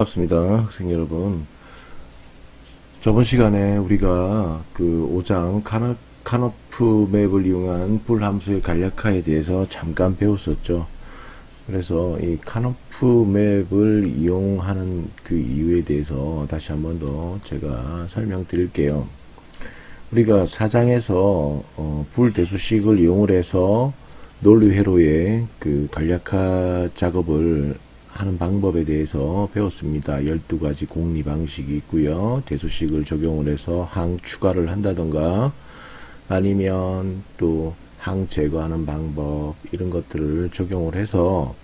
반갑습니다, 학생 여러분. 저번 시간에 우리가 그 5장 카노프 맵을 이용한 불 함수의 간략화에 대해서 잠깐 배웠었죠. 그래서 이 카노프 맵을 이용하는 그 이유에 대해서 다시 한 번 더 제가 설명드릴게요. 우리가 4장에서 불 대수식을 이용을 해서 논리 회로의 그 간략화 작업을 하는 방법에 대해서 배웠습니다. 12가지 공리 방식이 있고요. 대수식을 적용을 해서 항 추가를 한다던가 아니면 또 항 제거하는 방법 이런 것들을 적용을 해서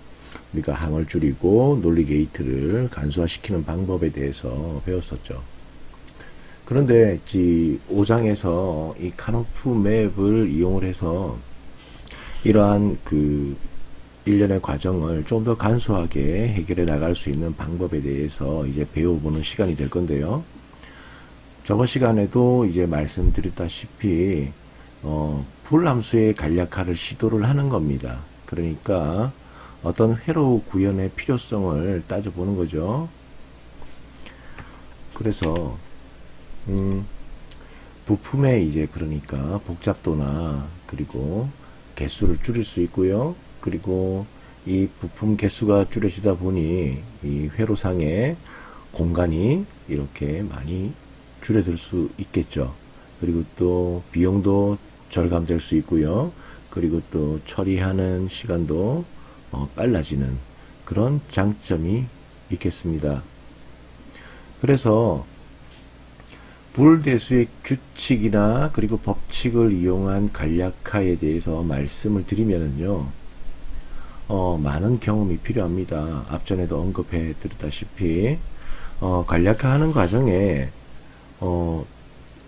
우리가 항을 줄이고 논리 게이트를 간소화시키는 방법에 대해서 배웠었죠. 그런데 5장에서 이 카노프 맵을 이용을 해서 이러한 그 일련의 과정을 좀 더 간소하게 해결해 나갈 수 있는 방법에 대해서 이제 배워보는 시간이 될 건데요. 저번 시간에도 이제 말씀드렸다시피 불함수의 간략화를 시도를 하는 겁니다. 그러니까 어떤 회로 구현의 필요성을 따져보는 거죠. 그래서 부품의 이제 그러니까 복잡도나 그리고 개수를 줄일 수 있고요. 그리고 이 부품 개수가 줄여지다 보니 이 회로상의 공간이 이렇게 많이 줄어들 수 있겠죠. 그리고 또 비용도 절감될 수 있고요. 그리고 또 처리하는 시간도 빨라지는 그런 장점이 있겠습니다. 그래서 불대수의 규칙이나 그리고 법칙을 이용한 간략화에 대해서 말씀을 드리면은요. 많은 경험이 필요합니다. 앞전에도 언급해 드렸다시피 간략화하는 과정에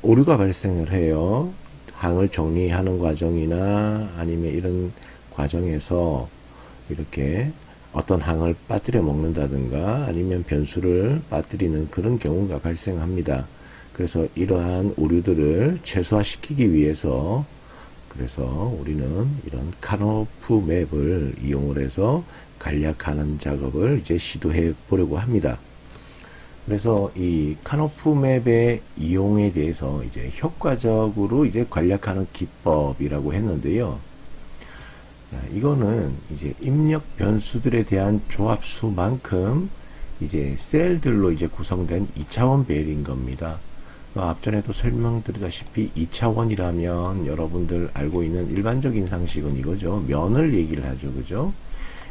오류가 발생을 해요. 항을 정리하는 과정이나 아니면 이런 과정에서 이렇게 어떤 항을 빠뜨려 먹는다든가 아니면 변수를 빠뜨리는 그런 경우가 발생합니다. 그래서 이러한 오류들을 최소화시키기 위해서 그래서 우리는 이런 카노프 맵을 이용을 해서 간략화하는 작업을 이제 시도해 보려고 합니다. 그래서 이 카노프 맵의 이용에 대해서 이제 효과적으로 이제 간략화하는 기법이라고 했는데요. 이거는 이제 입력 변수들에 대한 조합수만큼 이제 셀들로 이제 구성된 2차원 배열인 겁니다. 앞전에도 설명드리다시피 2차원이라면 여러분들 알고 있는 일반적인 상식은 이거죠. 면을 얘기를 하죠. 그죠?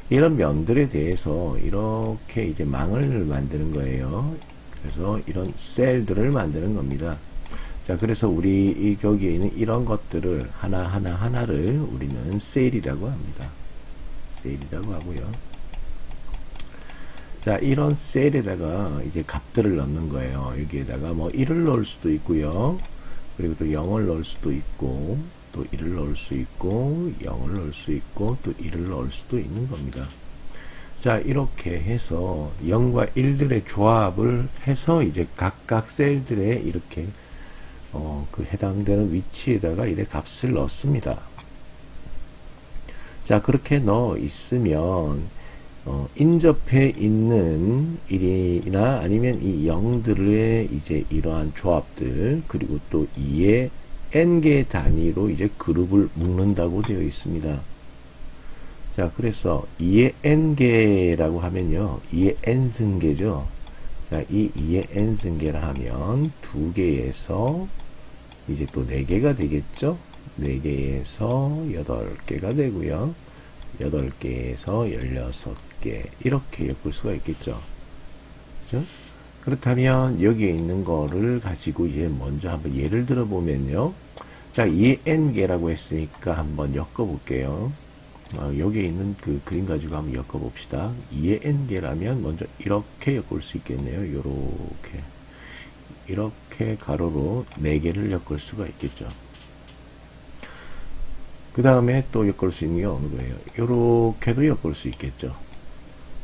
이런 면들에 대해서 이렇게 이제 망을 만드는 거예요. 그래서 이런 셀들을 만드는 겁니다. 자, 그래서 우리 여기에 있는 이런 것들을 하나를 우리는 셀이라고 합니다. 셀이라고 하고요. 자, 이런 셀에다가 이제 값들을 넣는 거예요. 여기에다가 뭐 1을 넣을 수도 있고요. 그리고 또 0을 넣을 수도 있고, 또 1을 넣을 수 있고, 0을 넣을 수 있고, 또 1을 넣을 수도 있는 겁니다. 자, 이렇게 해서 0과 1들의 조합을 해서 이제 각각 셀들에 이렇게 그 해당되는 위치에다가 이래 값을 넣습니다. 자, 그렇게 넣어 있으면 인접해 있는 1이나 아니면 이 0들의 이제 이러한 조합들 그리고 또 2의 n개 단위로 이제 그룹을 묶는다고 되어 있습니다. 자, 그래서 2의 n개라고 하면요. 2의 n승계죠. 자, 이 2의 n승계라 하면 2개에서 이제 또 4개가 되겠죠. 4개에서 8개가 되고요. 8개에서 16개 이렇게 엮을 수가 있겠죠. 그죠? 그렇다면 여기에 있는 거를 가지고 이제 먼저 한번 예를 들어 보면요. 자, 2의 n개라고 했으니까 한번 엮어 볼게요. 여기에 있는 그 그림 가지고 한번 엮어 봅시다. 2의 n개라면 먼저 이렇게 엮을 수 있겠네요. 이렇게 가로로 4개를 엮을 수가 있겠죠. 그 다음에 또 엮을 수 있는 게 어느 거예요? 이렇게도 엮을 수 있겠죠.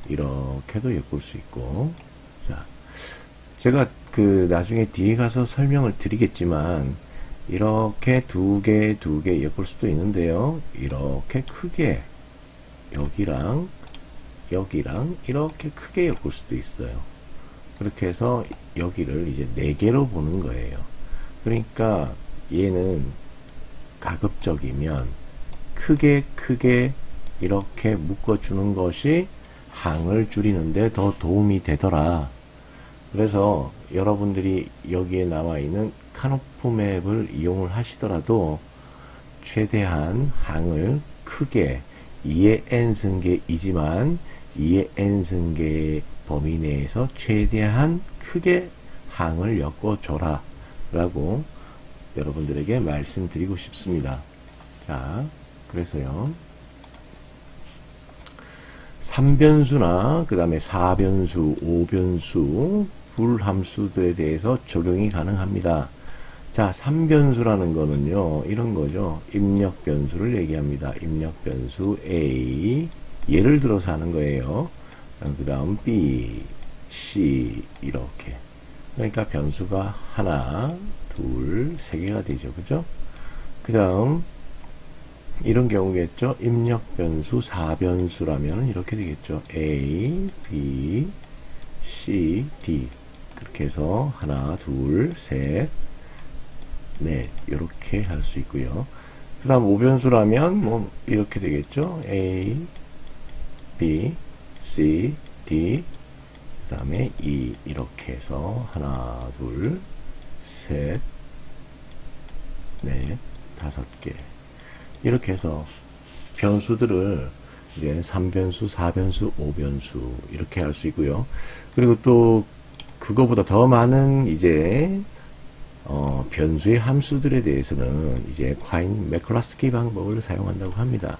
이렇게도 엮을 수 있고. 자, 제가 그 나중에 뒤에 가서 설명을 드리겠지만 이렇게 두 개 엮을 수도 있는데요. 이렇게 크게 여기랑 이렇게 크게 엮을 수도 있어요. 그렇게 해서 여기를 이제 4개로 보는 거예요. 그러니까 얘는 가급적이면 크게 이렇게 묶어주는 것이 항을 줄이는데 더 도움이 되더라. 그래서 여러분들이 여기에 나와 있는 카노프 맵을 이용을 하시더라도 최대한 항을 크게 2의 n승계이지만 2의 n승계의 범위 내에서 최대한 크게 항을 엮어줘라 라고 여러분들에게 말씀드리고 싶습니다. 자, 그래서요 3변수나 그 다음에 4변수, 5변수 불함수들에 대해서 적용이 가능합니다. 자, 3변수라는 거는요 이런 거죠. 입력 변수를 얘기합니다. 입력 변수 A 예를 들어서 하는 거예요. 그 다음 B, C 이렇게. 그러니까 변수가 하나, 둘, 세 개가 되죠. 그죠? 그 다음 이런 경우겠죠. 입력 변수 4변수라면 이렇게 되겠죠. A, B, C, D 그렇게 해서 하나, 둘, 셋, 넷 이렇게 할 수 있고요. 그 다음 5변수라면 뭐 이렇게 되겠죠. A, B, C, D 그 다음에 E 이렇게 해서 하나, 둘, 셋, 넷, 5개 이렇게 해서 변수들을 이제 3변수, 4변수, 5변수 이렇게 할 수 있고요. 그리고 또 그거보다 더 많은 이제 변수의 함수들에 대해서는 이제 콰인 매클라스키 방법을 사용한다고 합니다.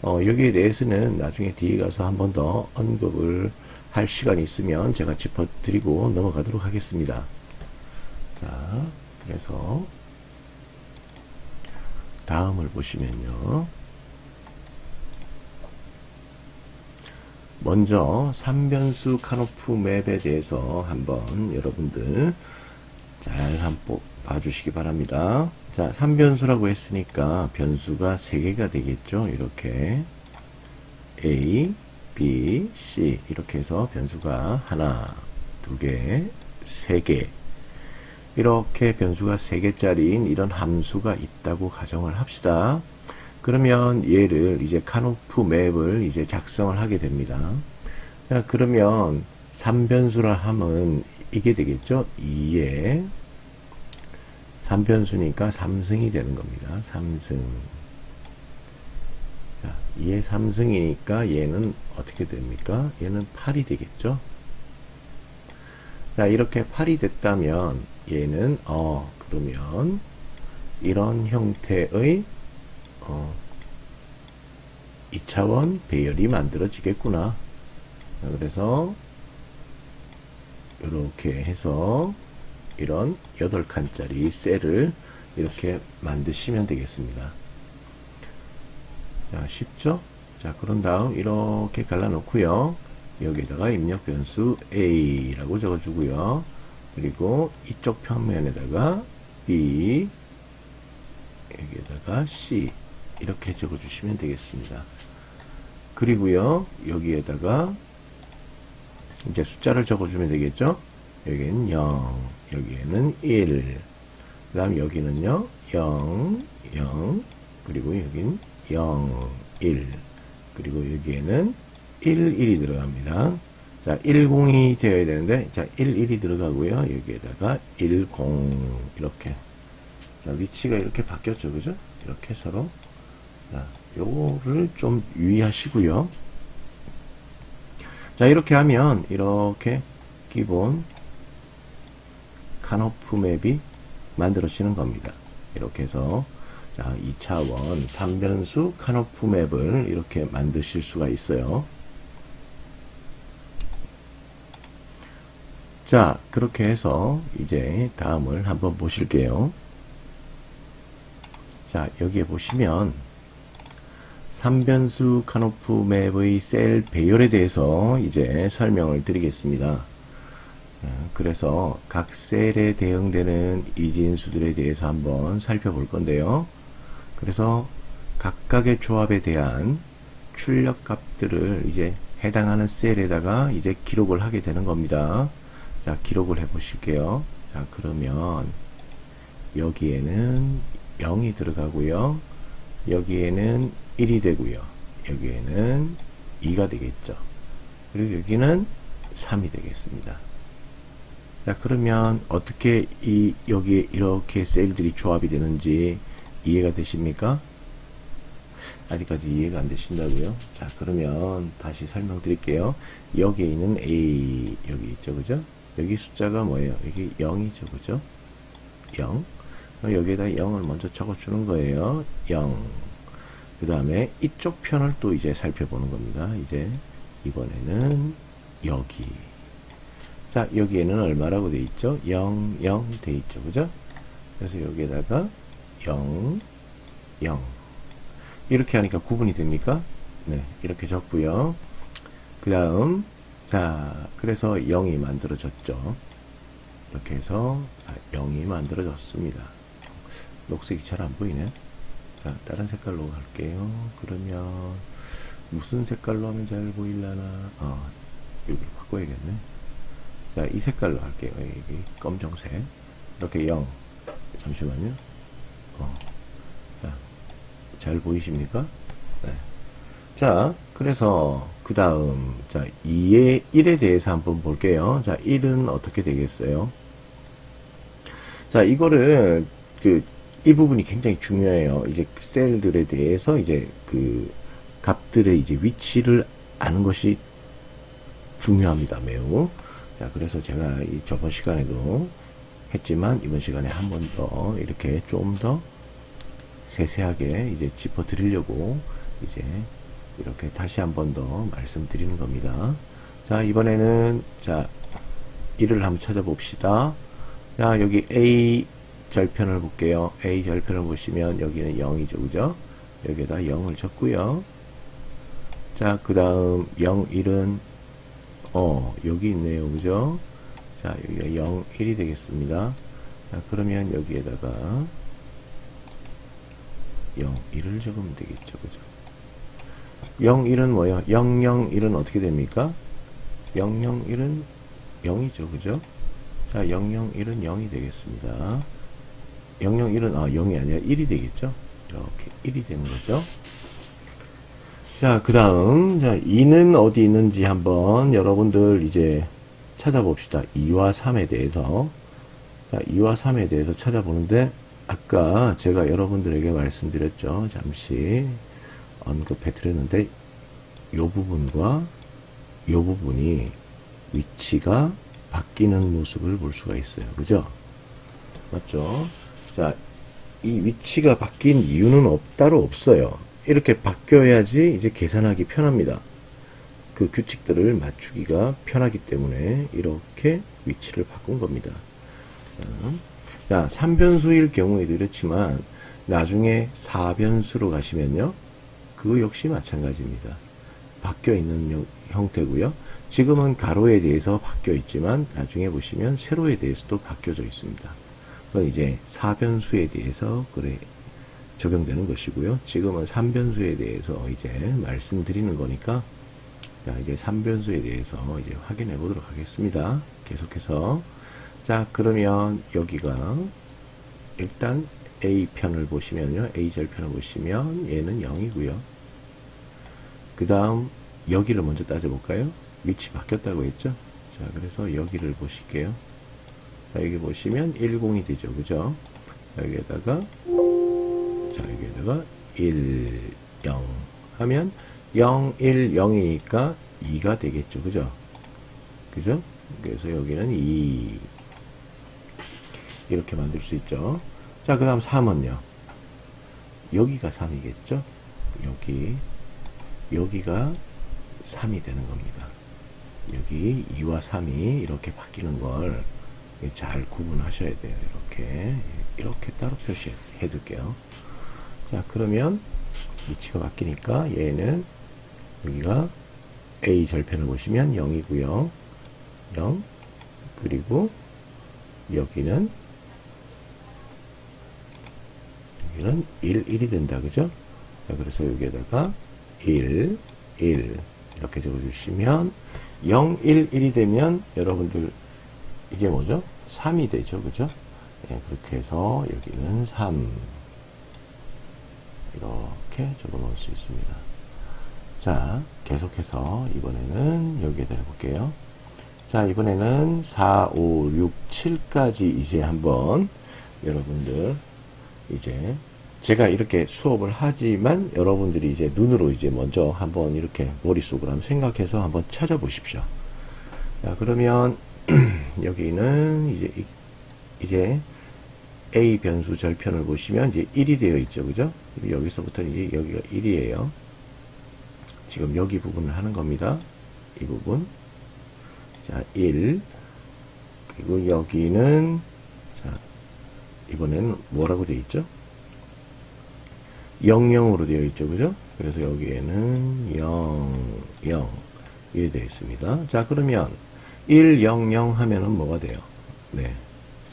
여기에 대해서는 나중에 뒤에 가서 한 번 더 언급을 할 시간이 있으면 제가 짚어드리고 넘어가도록 하겠습니다. 자, 그래서 다음을 보시면요. 먼저 3변수 카노프 맵에 대해서 한번 여러분들 잘 한번 봐주시기 바랍니다. 자, 3변수라고 했으니까 변수가 3개가 되겠죠. 이렇게 A, B, C 이렇게 해서 변수가 하나, 2개, 3개 이렇게 변수가 3개짜리인 이런 함수가 있다고 가정을 합시다. 그러면 얘를 이제 카노프 맵을 이제 작성을 하게 됩니다. 자, 그러면 3변수라 하면 이게 되겠죠. 2에 3변수니까 3승이 되는 겁니다. 3승. 자, 2의 3승이니까 얘는 어떻게 됩니까? 얘는 8이 되겠죠. 자, 이렇게 8이 됐다면 얘는 그러면 이런 형태의 2차원 배열이 만들어지겠구나. 그래서 이렇게 해서 이런 8칸짜리 셀을 이렇게 만드시면 되겠습니다. 자, 쉽죠? 자, 그런 다음 이렇게 갈라놓고요. 여기에다가 입력 변수 A라고 적어주고요. 그리고 이쪽 평면에다가 B, 여기에다가 C 이렇게 적어주시면 되겠습니다. 그리고요, 여기에다가 이제 숫자를 적어주면 되겠죠? 여기는 0, 여기에는 1, 그 다음 여기는요, 0, 0, 그리고 여기는 0, 1, 그리고 여기에는 1, 1이 들어갑니다. 자, 10이 되어야 되는데, 자, 1, 1이 들어가고요. 여기에다가 10, 이렇게. 자, 위치가 이렇게 바뀌었죠. 그죠? 이렇게 서로. 자, 요거를 좀 유의하시고요. 자, 이렇게 하면, 이렇게 기본 카노프 맵이 만들어지는 겁니다. 이렇게 해서, 자, 2차원 3변수 카노프 맵을 이렇게 만드실 수가 있어요. 자, 그렇게 해서 이제 다음을 한번 보실게요. 자, 여기에 보시면 3변수 카노프 맵의 셀 배열에 대해서 이제 설명을 드리겠습니다. 그래서 각 셀에 대응되는 이진수들에 대해서 한번 살펴볼 건데요. 그래서 각각의 조합에 대한 출력 값들을 이제 해당하는 셀에다가 이제 기록을 하게 되는 겁니다. 자, 기록을 해 보실게요. 자, 그러면 여기에는 0이 들어가고요. 여기에는 1이 되고요. 여기에는 2가 되겠죠. 그리고 여기는 3이 되겠습니다. 자, 그러면 어떻게 여기에 이렇게 셀들이 조합이 되는지 이해가 되십니까? 아직까지 이해가 안 되신다고요? 자, 그러면 다시 설명드릴게요. 여기에 있는 A, 여기 있죠, 그죠? 여기 숫자가 뭐예요? 여기 0이죠, 그죠? 0. 그럼 여기에다 0을 먼저 적어주는 거예요. 0. 그 다음에 이쪽 편을 또 이제 살펴보는 겁니다. 이제 이번에는 여기. 자, 여기에는 얼마라고 돼 있죠? 0, 0 돼 있죠, 그죠? 그래서 여기에다가 0, 0. 이렇게 하니까 구분이 됩니까? 네, 이렇게 적고요. 그 다음, 자, 그래서 0이 만들어졌죠. 이렇게 해서 0이 만들어졌습니다. 녹색이 잘 안 보이네. 자, 다른 색깔로 갈게요. 그러면 무슨 색깔로 하면 잘 보일라나? 여기로 바꿔야겠네. 자, 이 색깔로 할게요. 여기 검정색. 이렇게 0. 잠시만요. 자, 잘 보이십니까? 네. 자, 그래서 그 다음, 자, 2의 1에 대해서 한번 볼게요. 자, 1은 어떻게 되겠어요? 자, 이거를 이 부분이 굉장히 중요해요. 이제 그 셀들에 대해서 이제 그 값들의 이제 위치를 아는 것이 중요합니다. 매우. 자, 그래서 제가 저번 시간에도 했지만 이번 시간에 한 번 더 이렇게 좀 더 세세하게 이제 짚어 드리려고 이제 이렇게 다시 한 번 더 말씀드리는 겁니다. 자, 이번에는 자, 1을 한번 찾아봅시다. 자, 여기 A 절편을 볼게요. A 절편을 보시면 여기는 0이죠, 그죠? 여기에다 0을 적고요. 자, 그 다음 0, 1은 여기 있네요, 그죠? 자, 여기가 0, 1이 되겠습니다. 자, 그러면 여기에다가 0, 1을 적으면 되겠죠, 그죠? 0, 1은 뭐예요? 0, 0, 1은 어떻게 됩니까? 0, 0, 1은 0이죠, 그죠? 자, 0, 0, 1은 0이 되겠습니다. 0, 0, 1은 0이 아니라 1이 되겠죠? 이렇게 1이 되는 거죠. 자, 그 다음, 자, 2는 어디 있는지 한번 여러분들 이제 찾아봅시다. 2와 3에 대해서. 자, 2와 3에 대해서 찾아보는데, 아까 제가 여러분들에게 말씀드렸죠. 잠시 언급해 드렸는데, 요 부분과 요 부분이 위치가 바뀌는 모습을 볼 수가 있어요. 그죠? 맞죠? 자, 이 위치가 바뀐 이유는 따로 없어요. 이렇게 바뀌어야지 이제 계산하기 편합니다. 그 규칙들을 맞추기가 편하기 때문에 이렇게 위치를 바꾼 겁니다. 자, 3변수일 경우에도 이렇지만 나중에 4변수로 가시면요. 그거 역시 마찬가지입니다. 바뀌어 있는 형태고요. 지금은 가로에 대해서 바뀌어 있지만 나중에 보시면 세로에 대해서도 바뀌어져 있습니다. 그건 이제 4변수에 대해서 적용되는 것이고요. 지금은 3변수에 대해서 이제 말씀드리는 거니까 자, 이제 3변수에 대해서 이제 확인해 보도록 하겠습니다. 계속해서 자, 그러면 여기가 일단 A편을 보시면요. A절편을 보시면 얘는 0이고요. 그 다음 여기를 먼저 따져볼까요? 위치 바뀌었다고 했죠? 자, 그래서 여기를 보실게요. 자, 여기 보시면 10이 되죠. 그죠? 여기에다가 자, 여기에다가 1, 0 하면 0, 1, 0이니까 2가 되겠죠. 그죠? 그죠? 그래서 여기는 2 이렇게 만들 수 있죠. 자, 그 다음 3은요. 여기가 3이겠죠? 여기가 3이 되는 겁니다. 여기 2와 3이 이렇게 바뀌는 걸 잘 구분하셔야 돼요. 이렇게 따로 표시해 둘게요. 자, 그러면 위치가 바뀌니까 얘는 여기가 A 절편을 보시면 0이고요. 0. 그리고 여기는 1, 1이 된다. 그죠? 자, 그래서 여기에다가 1, 1 이렇게 적어주시면 0, 1, 1이 되면 여러분들 이게 뭐죠? 3이 되죠. 그죠? 예, 그렇게 해서 여기는 3 이렇게 적어 놓을 수 있습니다. 자, 계속해서 이번에는 여기에다 해볼게요. 자, 이번에는 4, 5, 6, 7까지 이제 한번 여러분들 이제 제가 이렇게 수업을 하지만 여러분들이 이제 눈으로 이제 먼저 한번 이렇게 머릿속으로 한번 생각해서 한번 찾아보십시오. 자, 그러면 여기는 이제 A 변수 절편을 보시면 이제 1이 되어 있죠. 그죠? 여기서부터 이제 여기가 1이에요. 지금 여기 부분을 하는 겁니다. 이 부분. 자, 1. 그리고 여기는, 자, 이번에는 뭐라고 되어 있죠? 00으로 되어 있죠. 그죠? 그래서 여기에는 0, 0. 이렇게 되어 있습니다. 자, 그러면 1, 0, 0 하면은 뭐가 돼요? 네.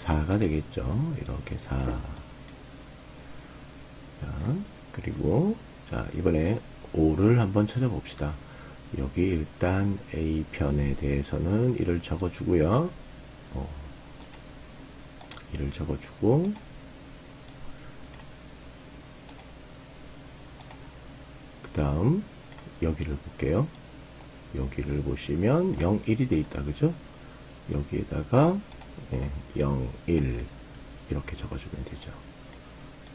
4가 되겠죠. 이렇게 4. 자, 그리고, 자, 이번에 5를 한번 찾아봅시다. 여기 일단 A편에 대해서는 1을 적어주고요. 1을 적어주고, 그 다음, 여기를 볼게요. 여기를 보시면 0, 1이 돼 있다. 그죠? 여기에다가, 0, 1, 이렇게 적어주면 되죠.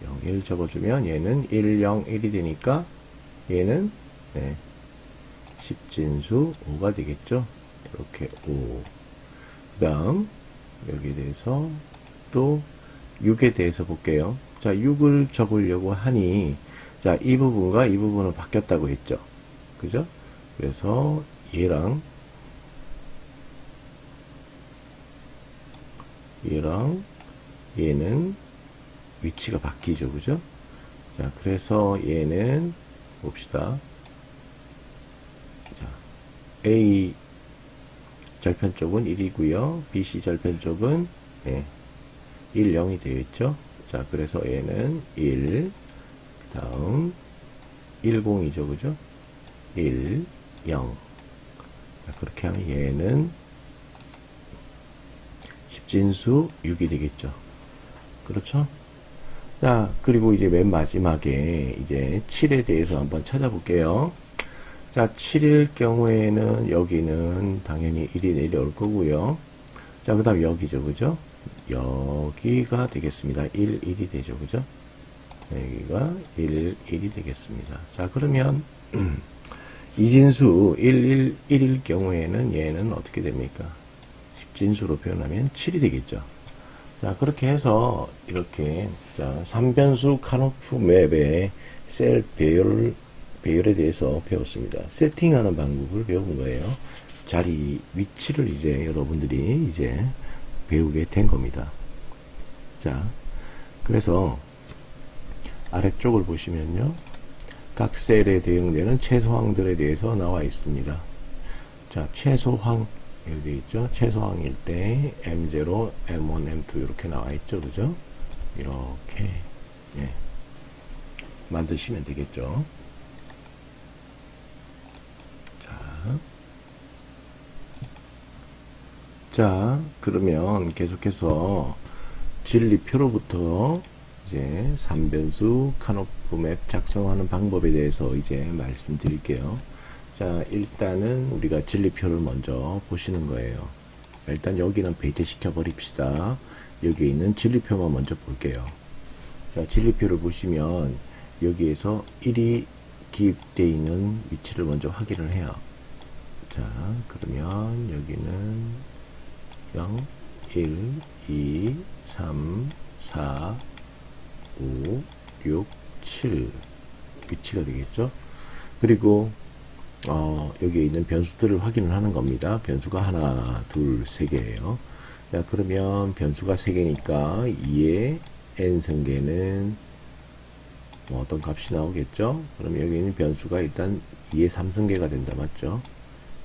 0, 1 적어주면 얘는 1, 0, 1이 되니까 얘는, 10진수 5가 되겠죠. 이렇게 5. 그 다음, 여기에 대해서 또 6에 대해서 볼게요. 자, 6을 적으려고 하니, 자, 이 부분과 이 부분은 바뀌었다고 했죠. 그죠? 그래서 얘랑 얘는 위치가 바뀌죠. 그죠? 자, 그래서 얘는 봅시다. 자, A 절편 쪽은 1이고요. BC 절편 쪽은 1, 0이 되어 있죠. 자, 그래서 얘는 1, 그 다음 1, 0이죠. 그죠? 1, 0. 자, 그렇게 하면 얘는 10진수 6이 되겠죠. 그렇죠? 자, 그리고 이제 맨 마지막에 이제 7에 대해서 한번 찾아볼게요. 자, 7일 경우에는 여기는 당연히 1이 내려올 거고요. 자, 그 다음 여기죠. 그죠? 여기가 되겠습니다. 1, 1이 되죠. 그죠? 여기가 1, 1이 되겠습니다. 자, 그러면 이진수 1, 1일 경우에는 얘는 어떻게 됩니까? 10진수로 표현하면 7이 되겠죠. 자, 그렇게 해서 이렇게 자, 3변수 카노프 맵의 셀 배열에 대해서 배웠습니다. 세팅하는 방법을 배운 거예요. 자리 위치를 이제 여러분들이 이제 배우게 된 겁니다. 자, 그래서 아래쪽을 보시면요. 각 셀에 대응되는 최소항들에 대해서 나와 있습니다. 자, 최소항 여기 되어 있죠. 최소항일 때 M0, M1, M2 이렇게 나와 있죠. 그죠? 이렇게 만드시면 되겠죠. 자, 그러면 계속해서 진리표로부터 이제 3변수 카노프 맵 작성하는 방법에 대해서 이제 말씀드릴게요. 자, 일단은 우리가 진리표를 먼저 보시는 거예요. 일단 여기는 배제시켜 버립시다. 여기에 있는 진리표만 먼저 볼게요. 자, 진리표를 보시면 여기에서 1이 기입되어 있는 위치를 먼저 확인을 해요. 자, 그러면 여기는 0, 1, 2, 3, 4, 5, 6, 7 위치가 되겠죠. 그리고 여기에 있는 변수들을 확인을 하는 겁니다. 변수가 하나, 둘, 세 개예요. 자, 그러면 변수가 세 개니까 2의 n승계는 뭐 어떤 값이 나오겠죠? 그럼 여기 있는 변수가 일단 2의 3승계가 된다. 맞죠?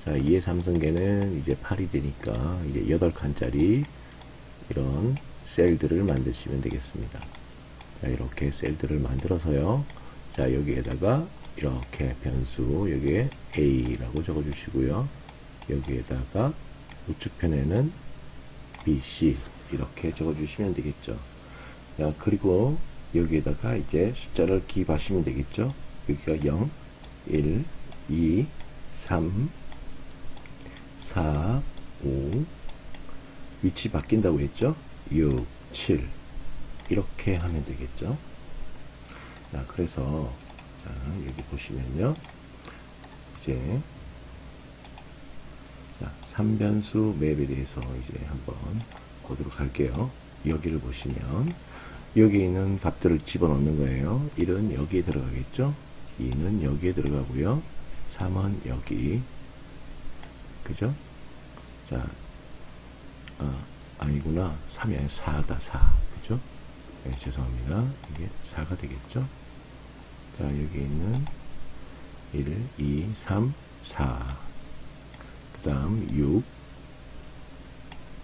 자, 2의 3승계는 이제 8이 되니까 이제 8칸짜리 이런 셀들을 만드시면 되겠습니다. 자, 이렇게 셀들을 만들어서요. 자, 여기에다가 이렇게 변수 여기에 A라고 적어 주시고요. 여기에다가 우측편에는 B, C 이렇게 적어주시면 되겠죠. 자, 그리고 여기에다가 이제 숫자를 기입하시면 되겠죠. 여기가 0, 1, 2, 3, 4, 5, 위치 바뀐다고 했죠. 6, 7 이렇게 하면 되겠죠. 자, 그래서 자, 여기 보시면요. 이제 자, 3변수 맵에 대해서 이제 한번 보도록 할게요. 여기를 보시면 여기 있는 값들을 집어넣는 거예요. 1은 여기에 들어가겠죠. 2는 여기에 들어가고요. 3은 여기. 그죠? 자, 아니구나. 3이 아니라 4다, 4. 그죠? 네, 죄송합니다. 이게 4가 되겠죠? 자, 여기 있는 1, 2, 3, 4. 그 다음 6,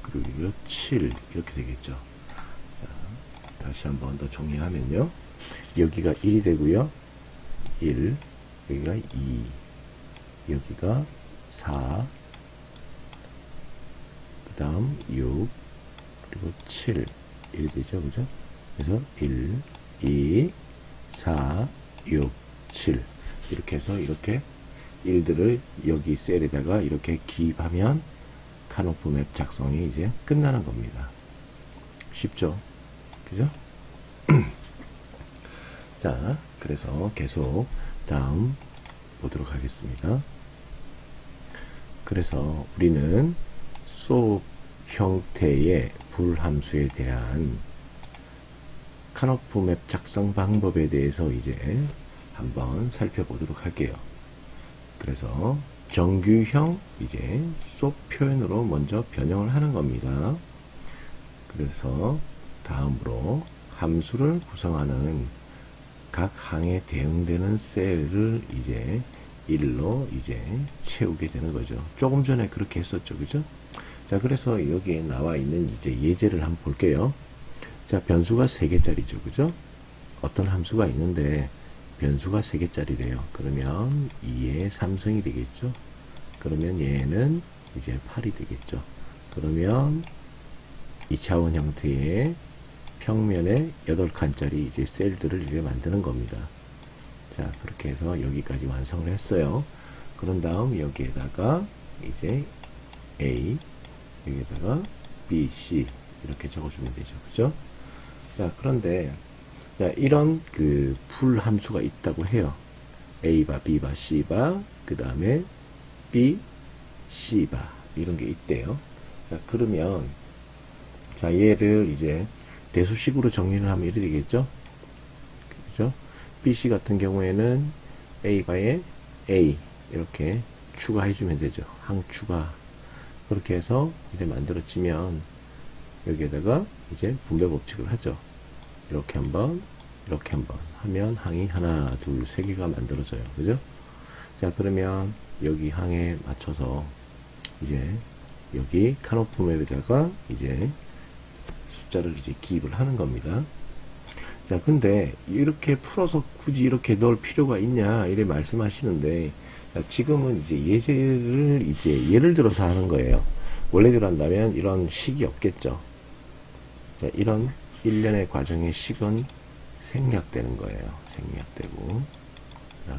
그리고 7. 이렇게 되겠죠. 자, 다시 한 번 더 정리하면요. 여기가 1이 되고요. 1, 여기가 2, 여기가 4, 그 다음 6, 그리고 7. 1이 되죠. 그죠? 그래서 1, 2, 4, 6, 7. 이렇게 해서 이렇게 1들을 여기 셀에다가 이렇게 기입하면 카노프 맵 작성이 이제 끝나는 겁니다. 쉽죠? 그죠? 자, 그래서 계속 다음 보도록 하겠습니다. 그래서 우리는 SOAP 형태의 불함수에 대한 카노프 맵 작성 방법에 대해서 이제 한번 살펴보도록 할게요. 그래서 정규형 이제 SOAP 표현으로 먼저 변형을 하는 겁니다. 그래서 다음으로 함수를 구성하는 각 항에 대응되는 셀을 이제 1로 이제 채우게 되는 거죠. 조금 전에 그렇게 했었죠. 그죠? 자, 그래서 여기에 나와 있는 이제 예제를 한번 볼게요. 자, 변수가 3개짜리죠. 그죠? 어떤 함수가 있는데 변수가 3개짜리래요. 그러면 2의 3승이 되겠죠. 그러면 얘는 이제 8이 되겠죠. 그러면 2차원 형태의 평면에 8칸짜리 이제 셀들을 이제 만드는 겁니다. 자, 그렇게 해서 여기까지 완성을 했어요. 그런 다음 여기에다가 이제 A, 여기에다가 B, C 이렇게 적어주면 되죠. 그죠? 자, 그런데 자, 이런 그 풀 함수가 있다고 해요. A바, B바, C바, 그 다음에 B, C바 이런 게 있대요. 자, 그러면 자, 얘를 이제 대수식으로 정리를 하면 이렇게 되겠죠? 그죠? BC 같은 경우에는 A바에 A 이렇게 추가해주면 되죠. 항 추가. 그렇게 해서 이제 만들어지면 여기에다가 이제 분배 법칙을 하죠. 이렇게 한번, 이렇게 한번 하면 항이 하나, 둘, 세 개가 만들어져요. 그죠? 자, 그러면 여기 항에 맞춰서 이제 여기 카노프 맵에다가 이제 숫자를 이제 기입을 하는 겁니다. 자, 근데 이렇게 풀어서 굳이 이렇게 넣을 필요가 있냐 이래 말씀하시는데, 자, 지금은 이제 예제를 이제 예를 들어서 하는 거예요. 원래대로 한다면 이런 식이 없겠죠. 자, 이런 일련의 과정의 식은 생략되는 거예요. 생략되고. 자,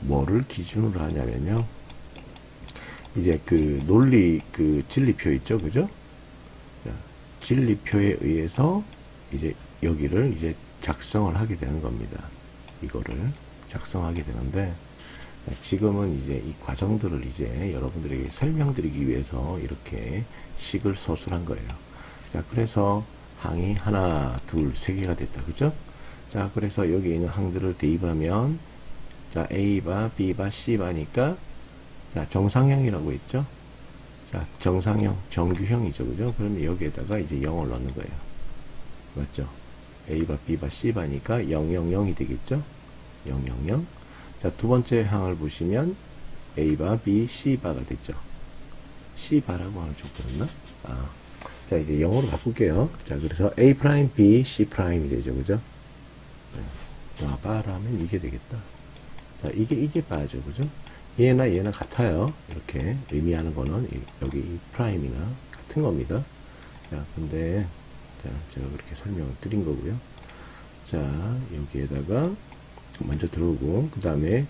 뭐를 기준으로 하냐면요. 이제 그 논리 그 진리표 있죠. 그죠? 자, 진리표에 의해서 이제 여기를 이제 작성을 하게 되는 겁니다. 이거를 작성하게 되는데, 지금은 이제 이 과정들을 이제 여러분들에게 설명드리기 위해서 이렇게 식을 서술한 거예요. 자, 그래서 항이 하나, 둘, 세 개가 됐다. 그죠? 자, 그래서 여기 있는 항들을 대입하면, 자, A바, B바, C바니까, 자, 정상형이라고 했죠? 자, 정상형, 정규형이죠. 그죠? 그러면 여기에다가 이제 0을 넣는 거예요. 맞죠? A바, B바, C바니까 000이 되겠죠? 000. 자, 두 번째 항을 보시면 A바, B, C바가 됐죠. C바라고 하면 좋겠나? 자, 이제 0으로 바꿀게요. 자, 그래서 A 프라임, B, C 프라임이 되죠. 그죠? 네. 바라면 이게 되겠다. 자, 이게 바죠. 그죠? 얘나 같아요. 이렇게 의미하는 거는 여기 프라임이나 같은 겁니다. 자, 근데, 자, 제가 그렇게 설명을 드린 거고요. 자, 여기에다가 먼저 들어오고, 그 다음에,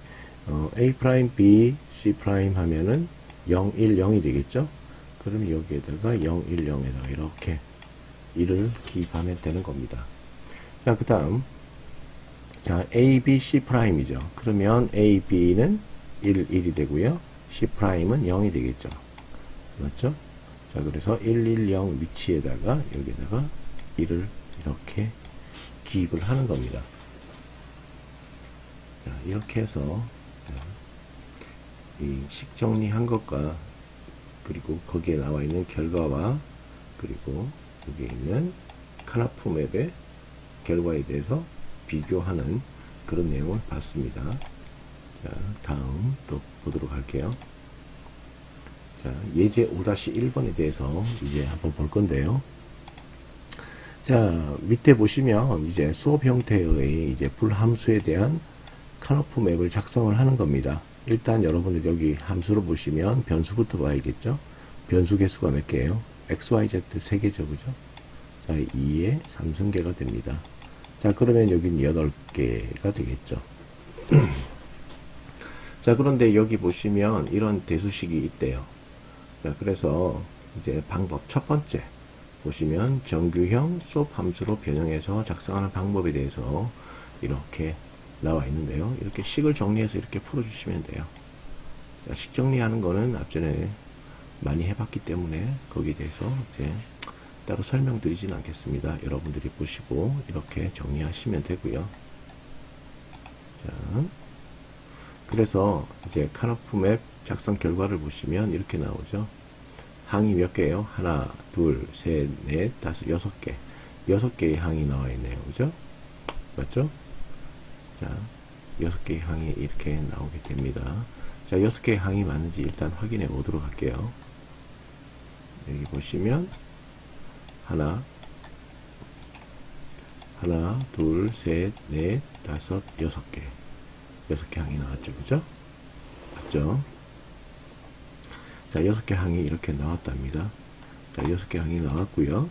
A 프라임, B, C 프라임 하면은 0, 1, 0이 되겠죠? 그럼 여기에다가 0, 1, 0에다가 이렇게 1을 기입하면 되는 겁니다. 자, 그 다음, 자, A, B, C 프라임이죠. 그러면 A, B는 1, 1이 되고요. C 프라임은 0이 되겠죠. 맞죠? 자, 그래서 1, 1, 0 위치에다가 여기에다가 1을 이렇게 기입을 하는 겁니다. 자, 이렇게 해서 이 식 정리한 것과 그리고 거기에 나와 있는 결과와 그리고 여기에 있는 카나프 맵의 결과에 대해서 비교하는 그런 내용을 봤습니다. 자, 다음 또 보도록 할게요. 자, 예제 5-1번에 대해서 이제 한번 볼 건데요. 자, 밑에 보시면 이제 수업 형태의 이제 불함수에 대한 카노프 맵을 작성을 하는 겁니다. 일단 여러분들 여기 함수로 보시면 변수부터 봐야겠죠. 변수 개수가 몇 개예요? x, y, z 3개죠, 그죠? 자, 2에 3승계가 됩니다. 자, 그러면 여긴 8개가 되겠죠. 자, 그런데 여기 보시면 이런 대수식이 있대요. 자, 그래서 이제 방법 첫 번째 보시면 정규형 수업 함수로 변형해서 작성하는 방법에 대해서 이렇게 나와 있는데요. 이렇게 식을 정리해서 이렇게 풀어주시면 돼요. 자, 식 정리하는 거는 앞전에 많이 해봤기 때문에 거기에 대해서 이제 따로 설명드리진 않겠습니다. 여러분들이 보시고 이렇게 정리하시면 되고요. 자, 그래서 이제 카노프 맵 작성 결과를 보시면 이렇게 나오죠. 항이 몇 개예요? 하나, 둘, 셋, 넷, 다섯, 6개. 6개의 항이 나와 있네요. 그죠? 맞죠? 자, 6개의 항이 이렇게 나오게 됩니다. 자, 6개의 항이 맞는지 일단 확인해 보도록 할게요. 여기 보시면 하나, 둘, 셋, 넷, 다섯, 6개. 6개 항이 나왔죠. 그죠? 맞죠? 자, 6개 항이 이렇게 나왔답니다. 자, 6개 항이 나왔고요.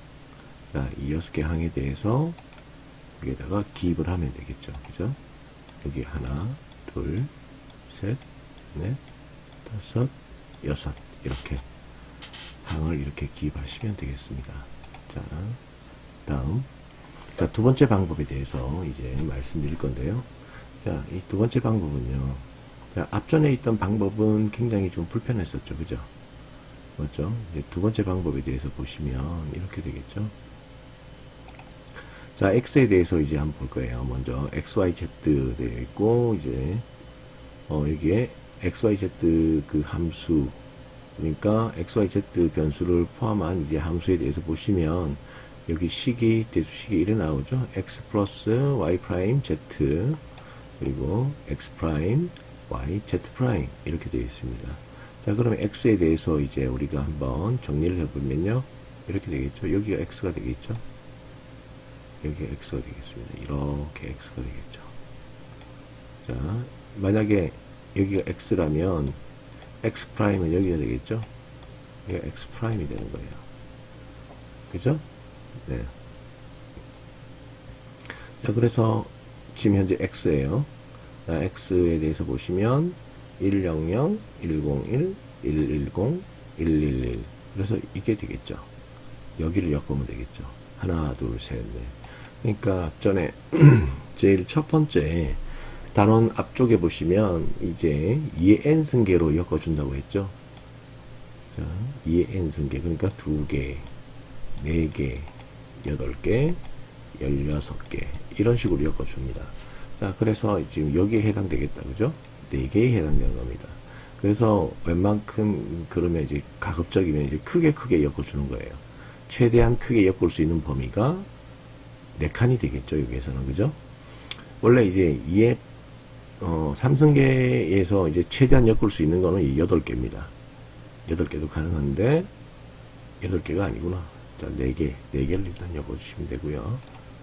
자, 이 6개 항에 대해서 여기에다가 기입을 하면 되겠죠. 그죠? 여기 하나, 둘, 셋, 넷, 다섯, 6 이렇게 항을 이렇게 기입하시면 되겠습니다. 자, 다음 자, 두 번째 방법에 대해서 이제 말씀드릴 건데요. 자, 이 두 번째 방법은요. 자, 앞전에 있던 방법은 굉장히 좀 불편했었죠. 그죠? 맞죠? 이제 두 번째 방법에 대해서 보시면 이렇게 되겠죠. 자, x에 대해서 이제 한번 볼 거예요. 먼저 xyz 되어 있고 이제 여기에 xyz 그 함수 그러니까 xyz 변수를 포함한 이제 함수에 대해서 보시면 여기 식이 대수식이 이래 나오죠. x 플러스 y 프라임 z 그리고 x 프라임 y z 프라임 이렇게 되어 있습니다. 자, 그러면 x에 대해서 이제 우리가 한번 정리를 해보면요. 이렇게 되겠죠. 여기가 x가 되겠죠. 여기가 x가 되겠습니다. 이렇게 x가 되겠죠. 자, 만약에 여기가 x라면 x 프라임은 여기가 되겠죠. 여기가 x 프라임이 되는 거예요. 그죠? 네. 자, 그래서 지금 현재 x예요. 자, x에 대해서 보시면 100, 101, 110, 111. 그래서 이게 되겠죠. 여기를 엮으면 되겠죠. 하나, 둘, 셋, 넷. 그러니까 앞전에 제일 첫 번째 단원 앞쪽에 보시면 이제 2의 n승계로 엮어준다고 했죠. 자, 2의 n승계. 그러니까 2개, 4개, 8개, 16개. 이런 식으로 엮어줍니다. 자, 그래서 지금 여기에 해당되겠다. 그죠? 4개에 해당되는 겁니다. 그래서 웬만큼 그러면 이제 가급적이면 이제 크게 엮어주는 거예요. 최대한 크게 엮을 수 있는 범위가 4칸이 되겠죠. 여기에서는. 그죠? 원래 이제 2의 3승계에서 이제 최대한 엮을 수 있는 거는 8개입니다. 8개도 가능한데 8개가 아니구나. 자, 4개를 일단 엮어주시면 되고요.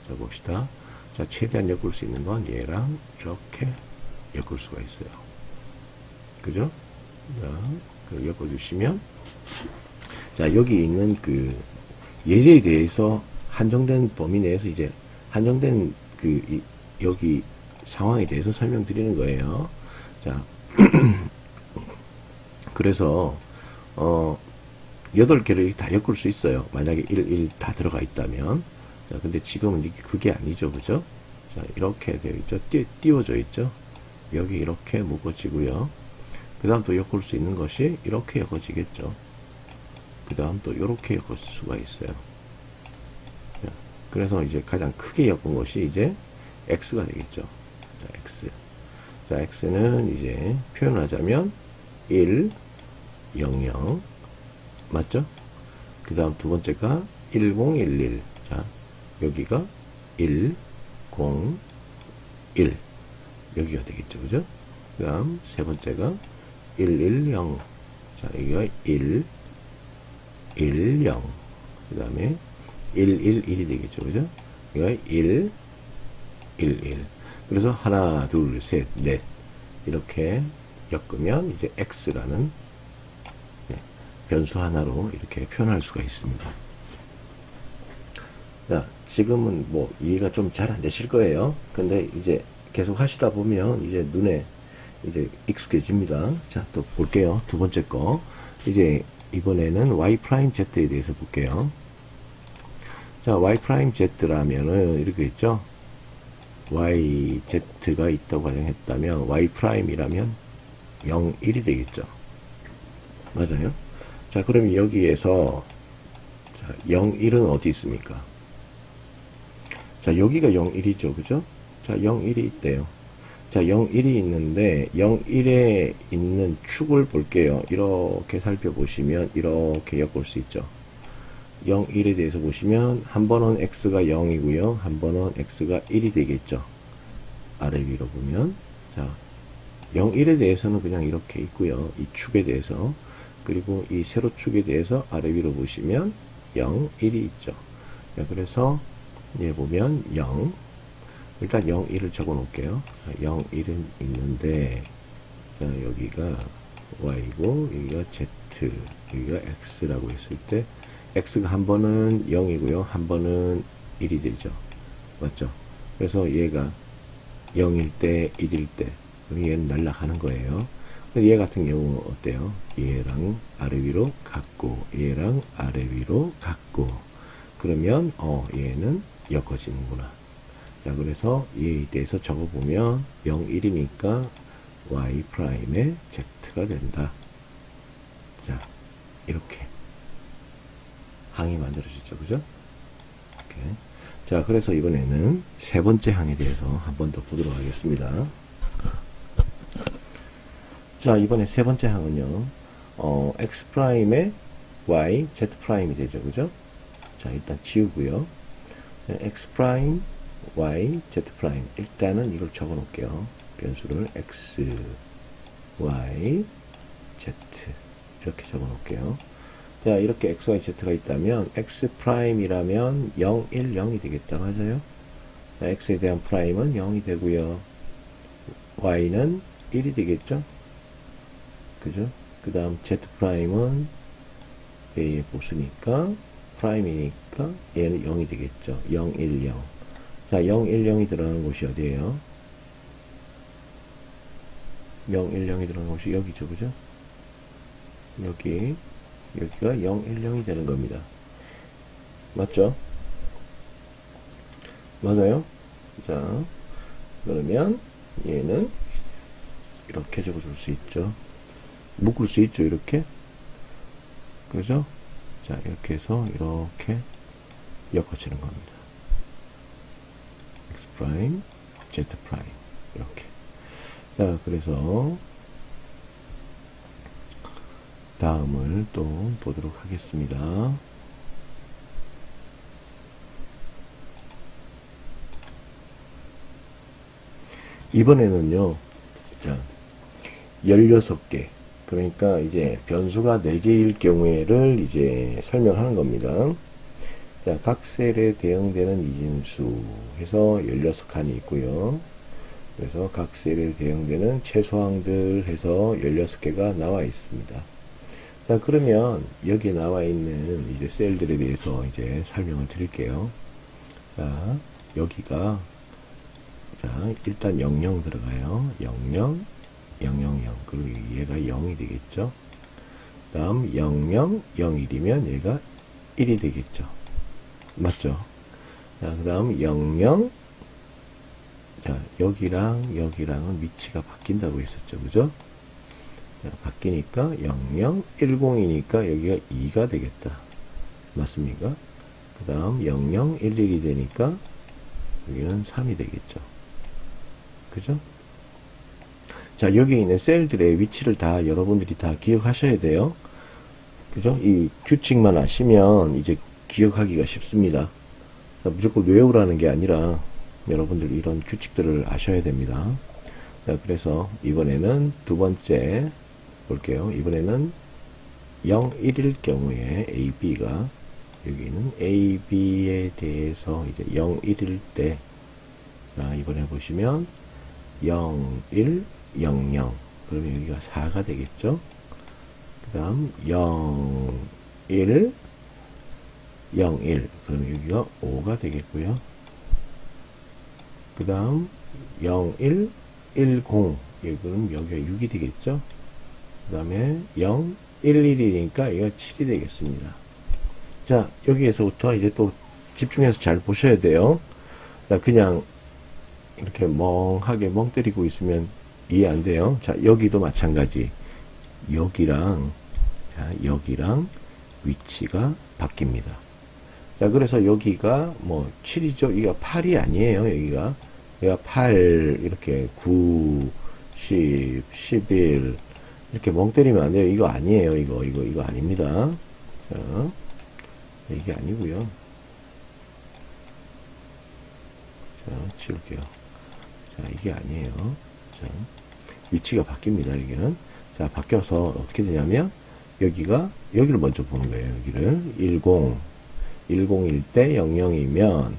자, 봅시다. 자, 최대한 엮을 수 있는 건 얘랑 이렇게 엮을 수가 있어요. 그죠? 자, 그 엮어주시면 자, 여기 있는 그 예제에 대해서 한정된 범위 내에서 이제 한정된 여기 상황에 대해서 설명드리는 거예요. 자, 그래서 8개를 다 엮을 수 있어요. 만약에 1 다 들어가 있다면. 자, 근데 지금은 그게 아니죠. 그죠? 자, 이렇게 되어 있죠. 띄워져 있죠. 여기 이렇게 묶어지고요. 그 다음 또 엮을 수 있는 것이 이렇게 엮어지겠죠. 그 다음 또 이렇게 엮을 수가 있어요. 자, 그래서 이제 가장 크게 엮은 것이 이제 x가 되겠죠. 자, x. 자, x는 이제 표현하자면 1, 0, 0. 맞죠? 그 다음 두 번째가 1011. 자, 여기가 1, 0, 1. 여기가 되겠죠. 그죠? 그 다음 세 번째가 110. 자, 여기가 1, 1, 0. 그 다음에 111이 되겠죠. 그죠? 여기가 1, 1, 1. 그래서 하나, 둘, 셋, 넷. 이렇게 엮으면 이제 x라는 변수 하나로 이렇게 표현할 수가 있습니다. 자, 지금은 뭐 이해가 좀 잘 안 되실 거예요. 근데 이제 계속 하시다 보면 이제 눈에 이제 익숙해집니다. 자, 또 볼게요. 두 번째 거. 이제 이번에는 y'z에 대해서 볼게요. 자, y'z라면은 이렇게 있죠. yz가 있다고 가정했다면 y'이라면 0, 1이 되겠죠. 맞아요? 자, 그럼 여기에서 자, 0, 1은 어디 있습니까? 자, 여기가 0, 1이죠. 그죠? 자, 0, 1이 있대요. 자, 0, 1이 있는데 0, 1에 있는 축을 볼게요. 이렇게 살펴보시면 이렇게 엮을 수 있죠. 0, 1에 대해서 보시면 한 번은 x가 0이고요. 한 번은 x가 1이 되겠죠. 아래 위로 보면 자, 0, 1에 대해서는 그냥 이렇게 있고요. 이 축에 대해서. 그리고 이 세로축에 대해서 아래 위로 보시면 0, 1이 있죠. 자, 그래서 얘 보면 0. 일단 0, 1을 적어 놓을게요. 0, 1은 있는데, 자, 여기가 y고, 여기가 z, 여기가 x라고 했을 때, x가 한 번은 0이고요. 한 번은 1이 되죠. 맞죠? 그래서 얘가 0일 때, 1일 때, 그럼 얘는 날아가는 거예요. 얘 같은 경우 어때요? 얘랑 아래 위로 같고 얘랑 아래 위로 같고 그러면 얘는 엮어지는구나. 자, 그래서 얘에 대해서 적어보면 0, 1이니까 y'의 z가 된다. 자, 이렇게 항이 만들어지죠. 그죠? 이렇게. 자, 그래서 이번에는 세 번째 항에 대해서 한 번 더 보도록 하겠습니다. 자, 이번에 세 번째 항은요, x'의 y, z'이 되죠. 그죠? 자, 일단 지우고요. x', y, z'. 일단은 이걸 적어 놓을게요. 변수를 x, y, z. 이렇게 적어 놓을게요. 자, 이렇게 x, y, z가 있다면, x'이라면 0, 1, 0이 되겠다. 맞아요? 자, x에 대한 프라임은 0이 되고요. y는 1이 되겠죠? 그죠? 그 다음 z'은 A의 보수니까 프라임이니까 얘는 0이 되겠죠. 0, 1, 0. 자, 0, 1, 0이 들어가는 곳이 어디예요? 0, 1, 0이 들어가는 곳이 여기죠. 그죠? 여기가 0, 1, 0이 되는 겁니다. 맞죠? 맞아요? 자, 그러면 얘는 이렇게 적어줄 수 있죠. 묶을 수 있죠. 이렇게. 그죠? 자, 이렇게 해서 이렇게 엮어지는 겁니다. x 프라임, z 프라임 이렇게. 자, 그래서 다음을 또 보도록 하겠습니다. 이번에는요. 자, 16개. 그러니까 이제 변수가 4개일 경우에를 이제 설명하는 겁니다. 자, 각 셀에 대응되는 이진수 해서 16칸이 있고요. 그래서 각 셀에 대응되는 최소항들 해서 16개가 나와 있습니다. 자, 그러면 여기에 나와 있는 이제 셀들에 대해서 이제 설명을 드릴게요. 자, 여기가, 자, 일단 00 들어가요. 00, 000. 그리고 얘가 0이 되겠죠. 다음 00, 01이면 얘가 1이 되겠죠. 맞죠? 자, 그 다음 00, 자, 여기랑은 위치가 바뀐다고 했었죠. 그죠? 자, 바뀌니까 00, 10이니까 여기가 2가 되겠다. 맞습니까? 그 다음 00, 11이 되니까 여기는 3이 되겠죠. 그죠? 자, 여기 있는 셀들의 위치를 다 여러분들이 다 기억하셔야 돼요. 그죠? 이 규칙만 아시면 이제 기억하기가 쉽습니다. 자, 무조건 외우라는 게 아니라 여러분들 이런 규칙들을 아셔야 됩니다. 자, 그래서 이번에는 두 번째 볼게요. 이번에는 0, 1일 경우에 A, B가 여기는 A, B에 대해서 이제 0, 1일 때, 자, 이번에 보시면 0, 1, 0, 0. 그러면 여기가 4가 되겠죠. 그 다음 0, 1, 0, 1. 그러면 여기가 5가 되겠고요. 그 다음 0, 1, 1, 0. 그럼 여기가 6이 되겠죠. 그 다음에 0, 1, 1이니까 이거 7이 되겠습니다. 자, 여기에서부터 이제 또 집중해서 잘 보셔야 돼요. 자, 그냥 이렇게 멍하게 멍 때리고 있으면 이해 안 돼요. 자, 여기도 마찬가지. 여기랑, 자, 여기랑 위치가 바뀝니다. 자, 그래서 여기가 뭐 7이죠. 이거 8이 아니에요. 여기가 8, 이렇게 9, 10, 11, 이렇게 멍 때리면 안 돼요. 이거 아니에요. 이거 아닙니다. 자, 이게 아니고요. 자, 치울게요. 자, 이게 아니에요. 자, 위치가 바뀝니다. 여기는. 자, 바뀌어서 어떻게 되냐면 여기를 먼저 보는 거예요. 여기를 10일 때 00이면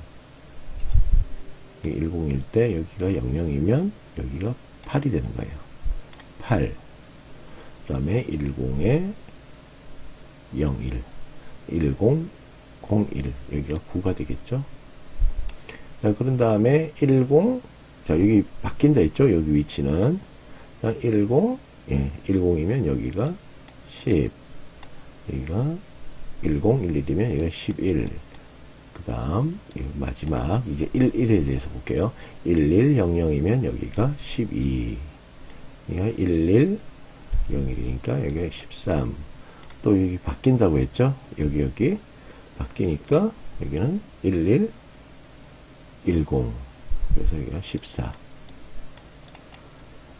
10일 때 여기가 00이면 여기가 8이 되는 거예요. 8. 그 다음에 10에 01, 10, 01. 여기가 9가 되겠죠. 자, 그런 다음에 10, 자, 여기 바뀐다 했죠. 여기 위치는. 자, 10, 예, 10이면 여기가 10, 여기가 10, 11이면 여기가 11. 그 다음, 마지막, 이제 11에 대해서 볼게요. 11, 00이면 여기가 12. 여기가 11, 01이니까 여기가 13. 또 여기 바뀐다고 했죠? 여기 바뀌니까 여기는 11, 10. 그래서 여기가 14.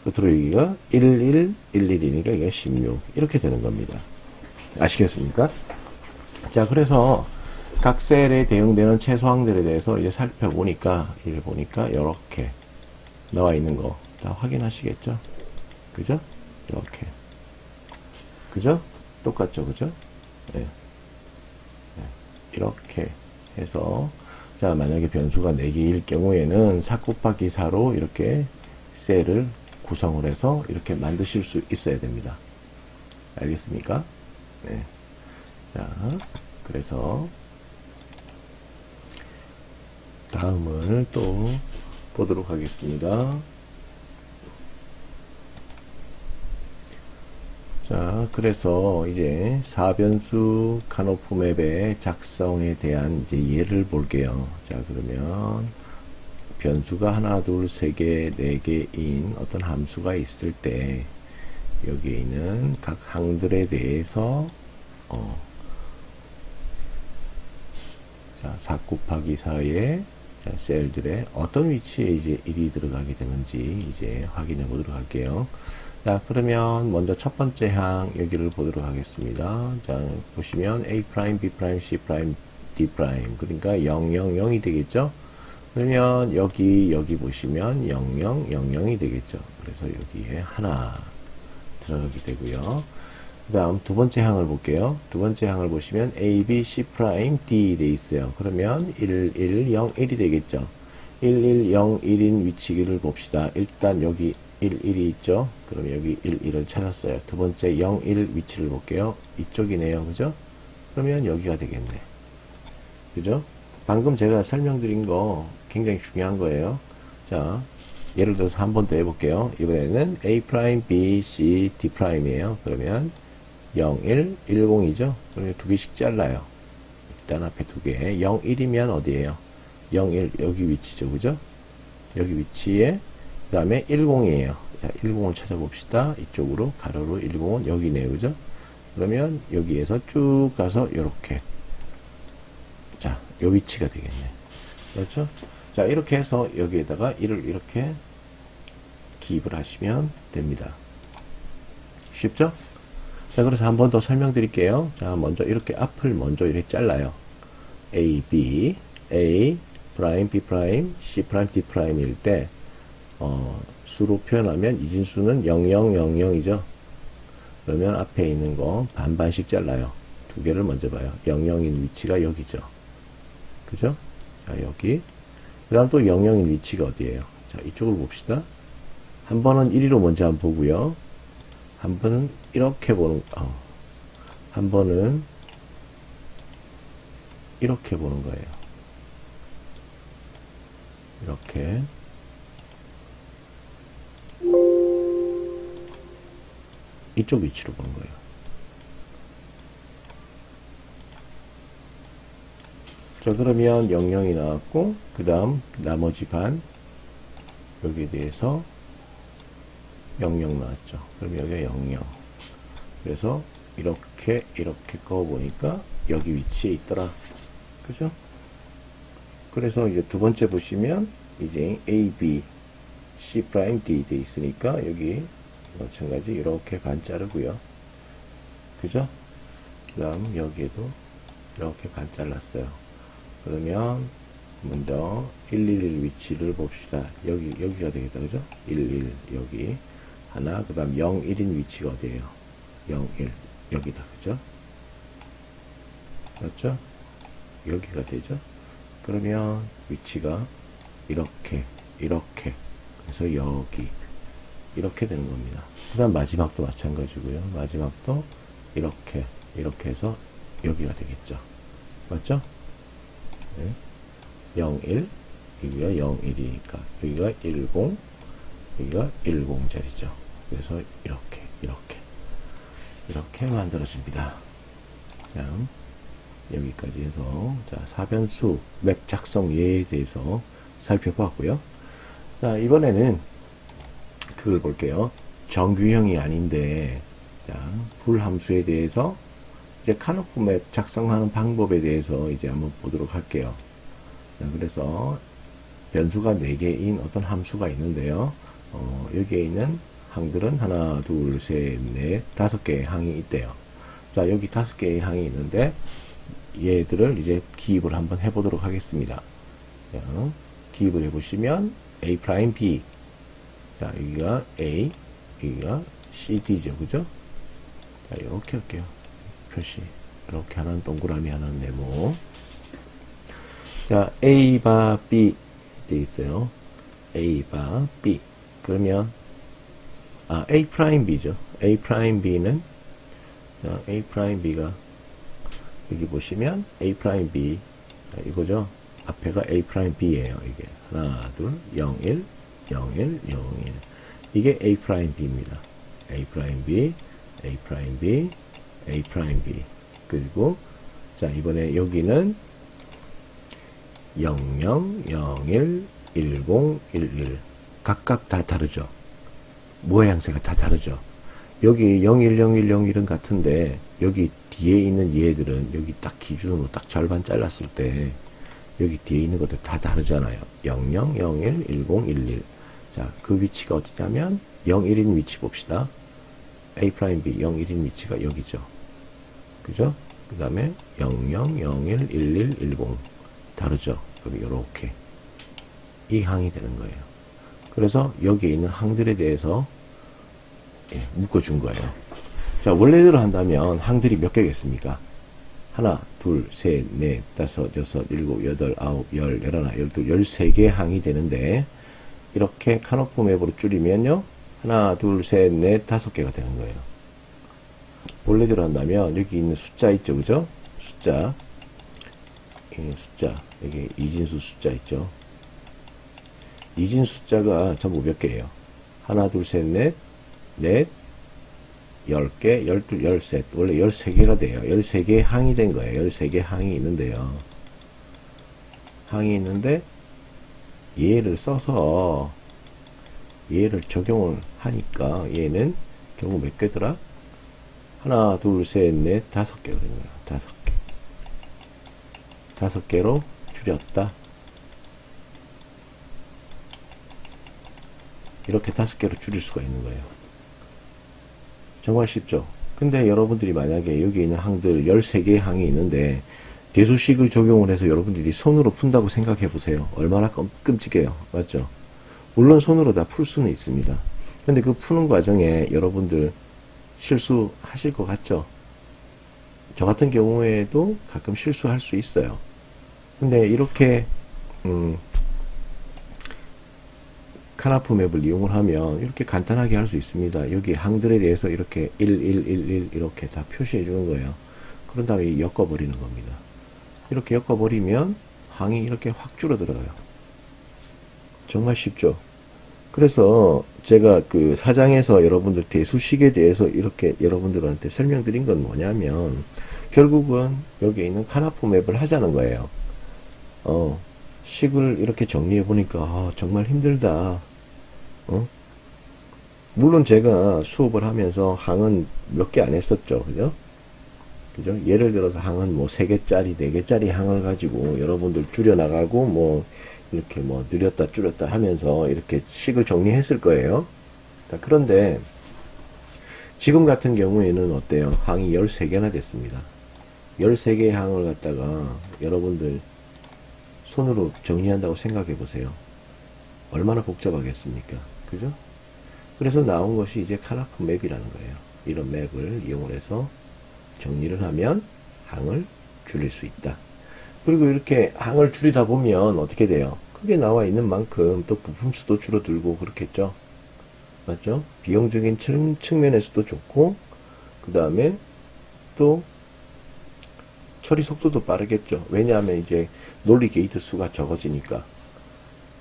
끝으로 여기가 11, 11이니까 여기가 16. 이렇게 되는 겁니다. 아시겠습니까? 자, 그래서 각 셀에 대응되는 최소항들에 대해서 이제 살펴보니까, 이렇게 나와 있는 거 다 확인하시겠죠? 그죠? 이렇게. 그죠? 똑같죠? 그죠? 네. 이렇게 해서, 자, 만약에 변수가 4개일 경우에는 4 곱하기 4로 이렇게 셀을 구성을 해서 이렇게 만드실 수 있어야 됩니다. 알겠습니까? 네. 자, 그래서 다음을 또 보도록 하겠습니다. 자, 그래서 이제 4변수 카노프 맵의 작성에 대한 이제 예를 볼게요. 자, 그러면 변수가 하나, 둘, 세 개, 네 개인 어떤 함수가 있을 때 여기에 있는 각 항들에 대해서 자, 4 곱하기 4의 자, 셀들의 어떤 위치에 이제 1이 들어가게 되는지 이제 확인해 보도록 할게요. 자, 그러면 먼저 첫 번째 항 여기를 보도록 하겠습니다. 자, 보시면 A', B', C', D', 그러니까 0, 0, 0이 되겠죠? 그러면 여기 보시면 0, 0, 0, 0이 되겠죠? 그래서 여기에 하나 들어가게 되고요. 그 다음 두 번째 항을 볼게요. 두 번째 항을 보시면 A, B, C', D 돼 있어요. 그러면 1, 1, 0, 1이 되겠죠? 1, 1, 0, 1인 위치를 봅시다. 일단 여기 1, 1이 있죠? 그럼 여기 1, 1을 찾았어요. 두 번째 0, 1 위치를 볼게요. 이쪽이네요. 그죠? 그러면 여기가 되겠네. 그죠? 방금 제가 설명드린 거 굉장히 중요한 거예요. 자, 예를 들어서 한 번 더 해볼게요. 이번에는 A 프라임, B, C, D 프라임이에요. 그러면 0, 1, 1, 0이죠? 그러면 두 개씩 잘라요. 일단 앞에 두 개. 0, 1이면 어디에요? 0, 1, 여기 위치죠. 그죠? 여기 위치에, 그 다음에 10이에요. 자, 10을 찾아봅시다. 이쪽으로, 가로로 10은 여기네요. 그죠? 그러면 여기에서 쭉 가서, 요렇게. 자, 요 위치가 되겠네. 그렇죠? 자, 이렇게 해서 여기에다가 1을 이렇게 기입을 하시면 됩니다. 쉽죠? 자, 그래서 한 번 더 설명드릴게요. 자, 먼저 이렇게 앞을 먼저 이렇게 잘라요. A, B, A, 프라임, B 프라임, C 프라임, D 프라임일 때, 수로 표현하면 이진수는 0000이죠. 그러면 앞에 있는 거 반반씩 잘라요. 두 개를 먼저 봐요. 00인 위치가 여기죠. 그죠? 자, 여기. 그 다음 또 00인 위치가 어디에요? 자, 이쪽을 봅시다. 한 번은 1위로 먼저 한번 보고요. 한 번은 이렇게 보는, 한 번은 이렇게 보는 거예요. 이렇게. 이쪽 위치로 보는 거예요. 자, 그러면 00이 나왔고, 그 다음, 나머지 반, 여기에 대해서 00 나왔죠. 그럼 여기가 00. 그래서, 이렇게 꺼보니까, 여기 위치에 있더라. 그죠? 그래서 이제 두 번째 보시면, 이제 A, B, C 프라임, D 돼 있으니까, 여기, 마찬가지, 이렇게 반 자르고요. 그죠? 그 다음, 여기에도, 이렇게 반 잘랐어요. 그러면 먼저 111 위치를 봅시다. 여기가 되겠다. 그죠? 11 여기 하나. 그 다음 01인 위치가 어디에요? 01 여기다. 그죠? 그렇죠? 여기가 되죠? 그러면 위치가 이렇게 그래서 여기 이렇게 되는 겁니다. 그 다음 마지막도 마찬가지고요. 마지막도 이렇게 해서 여기가 되겠죠. 맞죠? 네. 01 여기가 01이니까 여기가 10 여기가 10자리죠. 그래서 이렇게 만들어집니다. 자, 여기까지 해서 자, 사변수 맵 작성 예에 대해서 살펴보았고요. 자, 이번에는 그걸 볼게요. 정규형이 아닌데 자, 불함수에 대해서 이제 카노프 맵 작성하는 방법에 대해서 이제 한번 보도록 할게요. 자, 그래서 변수가 4개인 어떤 함수가 있는데요. 여기에 있는 항들은 하나, 둘, 셋, 넷, 5개의 항이 있대요. 자, 여기 5개의 항이 있는데 얘들을 이제 기입을 한번 해보도록 하겠습니다. 자, 기입을 해보시면 A 프라임 B. 자, 여기가 A, 여기가 C, D죠, 그죠? 자, 이렇게 할게요. 표시. 이렇게 하나는 동그라미, 하나는 네모. 자, A 바 B 돼 있어요. A 바 B. 그러면 A 프라임 B죠. A 프라임 B는 자, A 프라임 B가 여기 보시면 A 프라임 B 자, 이거죠. 앞에가 A 프라임 B예요. 이게 하나, 둘, 0, 1, 0, 1, 0, 1. 이게 A 프라임 B입니다. A 프라임 B, A 프라임 B, A 프라임 B. 그리고 자, 이번에 여기는 00, 01, 10, 11 각각 다 다르죠. 모양새가 다 다르죠. 여기 01, 01, 01은 같은데 여기 뒤에 있는 얘들은 여기 딱 기준으로 딱 절반 잘랐을 때 여기 뒤에 있는 것들 다 다르잖아요. 00, 01, 10, 11. 자, 그 위치가 어디냐면 01인 위치 봅시다. A 프라임 B 01인 위치가 여기죠. 그죠? 그 다음에 00, 01, 11, 10 다르죠. 그럼 이렇게 이 항이 되는 거예요. 그래서 여기에 있는 항들에 대해서 묶어준 거예요. 자, 원래대로 한다면 항들이 몇 개겠습니까? 하나, 둘, 셋, 넷, 다섯, 여섯, 일곱, 여덟, 아홉, 열, 열하나, 열둘, 13개의 항이 되는데 이렇게 카노프 맵으로 줄이면요. 하나, 둘, 셋, 넷, 5개가 되는 거예요. 원래대로 한다면 여기 있는 숫자 있죠, 그죠? 숫자, 여기 이진수 숫자 있죠. 이진 숫자가 전부 몇 개예요? 하나, 둘, 셋, 넷, 10개, 12, 13, 원래 13개가 돼요. 13개의 항이 된 거예요. 13개의 항이 있는데요. 항이 있는데, 얘를 써서, 얘를 적용을 하니까, 얘는 결국 몇 개더라? 하나, 둘, 셋, 넷, 5개거든요. 5개. 5개로 줄였다. 이렇게 5개로 줄일 수가 있는 거예요. 정말 쉽죠? 근데 여러분들이 만약에 여기 있는 항들 13개의 항이 있는데 대수식을 적용을 해서 여러분들이 손으로 푼다고 생각해 보세요. 얼마나 끔찍해요. 맞죠? 물론 손으로 다 풀 수는 있습니다. 근데 그 푸는 과정에 여러분들 실수하실 것 같죠? 저 같은 경우에도 가끔 실수할 수 있어요. 근데 이렇게 카나프 맵을 이용을 하면 이렇게 간단하게 할 수 있습니다. 여기 항들에 대해서 이렇게 1, 1, 1, 1 이렇게 다 표시해 주는 거예요. 그런 다음에 엮어버리는 겁니다. 이렇게 엮어버리면 항이 이렇게 확 줄어들어요. 정말 쉽죠? 그래서 제가 그 사장에서 여러분들 대수식에 대해서 이렇게 여러분들한테 설명드린 건 뭐냐면 결국은 여기에 있는 카나프 맵을 하자는 거예요. 식을 이렇게 정리해 보니까 정말 힘들다. 물론 제가 수업을 하면서 항은 몇 개 안 했었죠. 그죠? 그죠? 예를 들어서 항은 뭐 3개짜리, 4개짜리 항을 가지고 여러분들 줄여나가고 뭐 이렇게 뭐 늘렸다 줄였다 하면서 이렇게 식을 정리했을 거예요. 그런데 지금 같은 경우에는 어때요? 항이 13개나 됐습니다. 13개의 항을 갖다가 여러분들 손으로 정리한다고 생각해 보세요. 얼마나 복잡하겠습니까? 그죠? 그래서 나온 것이 이제 카나프 맵이라는 거예요. 이런 맵을 이용을 해서 정리를 하면 항을 줄일 수 있다. 그리고 이렇게 항을 줄이다 보면 어떻게 돼요? 크게 나와 있는 만큼 또 부품수도 줄어들고 그렇겠죠? 맞죠? 비용적인 측면에서도 좋고 그 다음에 또 처리 속도도 빠르겠죠. 왜냐하면 이제 논리 게이트 수가 적어지니까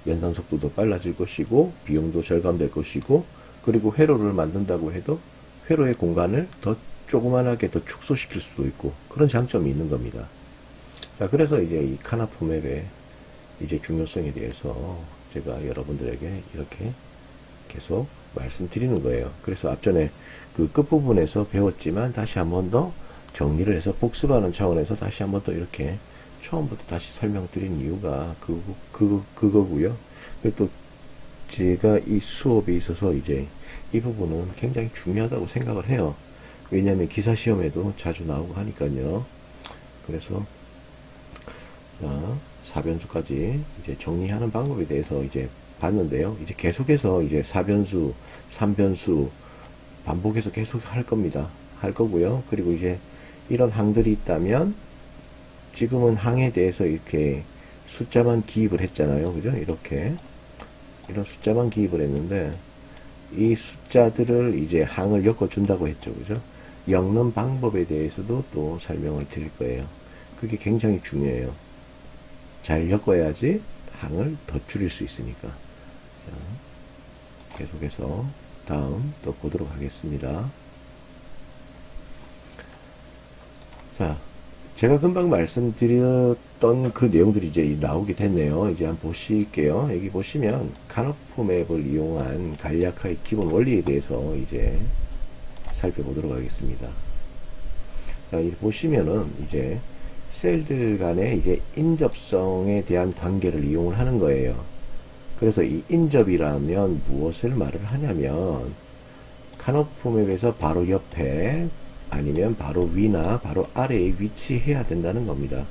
연산 속도도 빨라질 것이고 비용도 절감될 것이고 그리고 회로를 만든다고 해도 회로의 공간을 더 조그만하게 더 축소시킬 수도 있고 그런 장점이 있는 겁니다. 자, 그래서 이제 이 카나프 맵의 이제 중요성에 대해서 제가 여러분들에게 이렇게 계속 말씀드리는 거예요. 그래서 앞전에 그 끝부분에서 배웠지만 다시 한 번 더 정리를 해서 복습하는 차원에서 다시 한 번 더 이렇게 처음부터 다시 설명드린 이유가 그거고요. 그리고 또 제가 이 수업에 있어서 이제 이 부분은 굉장히 중요하다고 생각을 해요. 왜냐하면 기사 시험에도 자주 나오고 하니까요. 그래서 사변수까지 이제 정리하는 방법에 대해서 이제 봤는데요. 이제 계속해서 이제 4변수, 3변수 반복해서 계속 할 겁니다. 할 거고요. 그리고 이제 이런 항들이 있다면 지금은 항에 대해서 이렇게 숫자만 기입을 했잖아요. 그죠? 이렇게 이런 숫자만 기입을 했는데 이 숫자들을 이제 항을 엮어준다고 했죠. 그죠? 엮는 방법에 대해서도 또 설명을 드릴 거예요. 그게 굉장히 중요해요. 잘 엮어야지 항을 더 줄일 수 있으니까. 자, 계속해서 다음 또 보도록 하겠습니다. 자, 제가 금방 말씀드렸던 그 내용들이 이제 나오게 됐네요. 이제 한번 보실게요. 여기 보시면 카나프 맵을 이용한 간략화의 기본 원리에 대해서 이제 살펴보도록 하겠습니다. 자, 여기 보시면은 이제 셀들 간의 이제 인접성에 대한 관계를 이용을 하는 거예요. 그래서 이 인접이라면 무엇을 말을 하냐면 카나프 맵에서 바로 옆에 아니면 바로 위나 바로 아래에 위치해야 된다는 겁니다.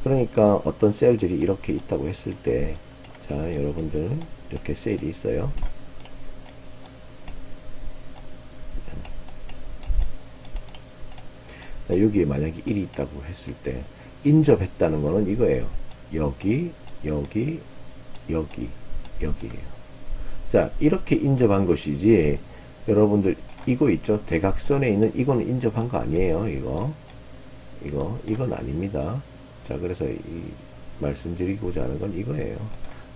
그러니까 어떤 셀들이 이렇게 있다고 했을 때, 자, 여러분들 이렇게 셀이 있어요. 여기에 만약에 1이 있다고 했을 때 인접했다는 거는 이거예요. 여기, 여기, 여기, 여기예요. 자, 이렇게 인접한 것이지, 여러분들, 이거 있죠? 대각선에 있는, 이거는 인접한 거 아니에요, 이건 아닙니다. 자, 그래서 말씀드리고자 하는 건 이거예요.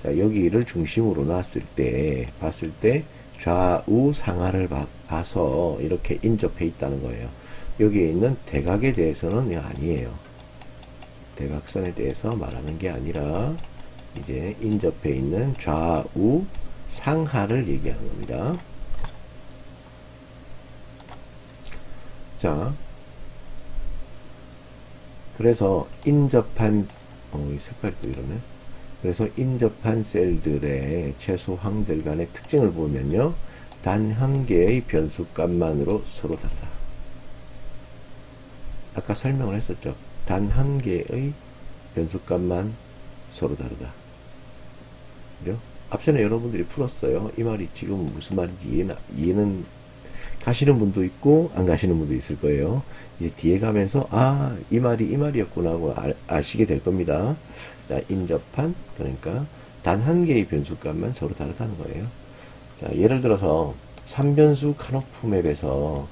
자, 여기를 중심으로 봤을 때, 좌우 상하를 봐서 이렇게 인접해 있다는 거예요. 여기에 있는 대각에 대해서는 아니에요. 대각선에 대해서 말하는 게 아니라, 이제 인접해 있는 좌우 상하를 얘기하는 겁니다. 자, 그래서 인접한 이 색깔이 또 이러네. 그래서 인접한 셀들의 최소항들 간의 특징을 보면요, 단 한 개의 변수값만으로 서로 다르다. 아까 설명을 했었죠. 단 한 개의 변수값만 서로 다르다. 그죠? 앞전에 여러분들이 풀었어요. 이 말이 지금 무슨 말인지 이해는 가시는 분도 있고 안 가시는 분도 있을 거예요. 이제 뒤에 가면서 이 말이 이 말이었구나 하고 아시게 될 겁니다. 자, 인접한, 그러니까 단 한 개의 변수값만 서로 다르다는 거예요. 자, 예를 들어서 3변수 카노프 맵에서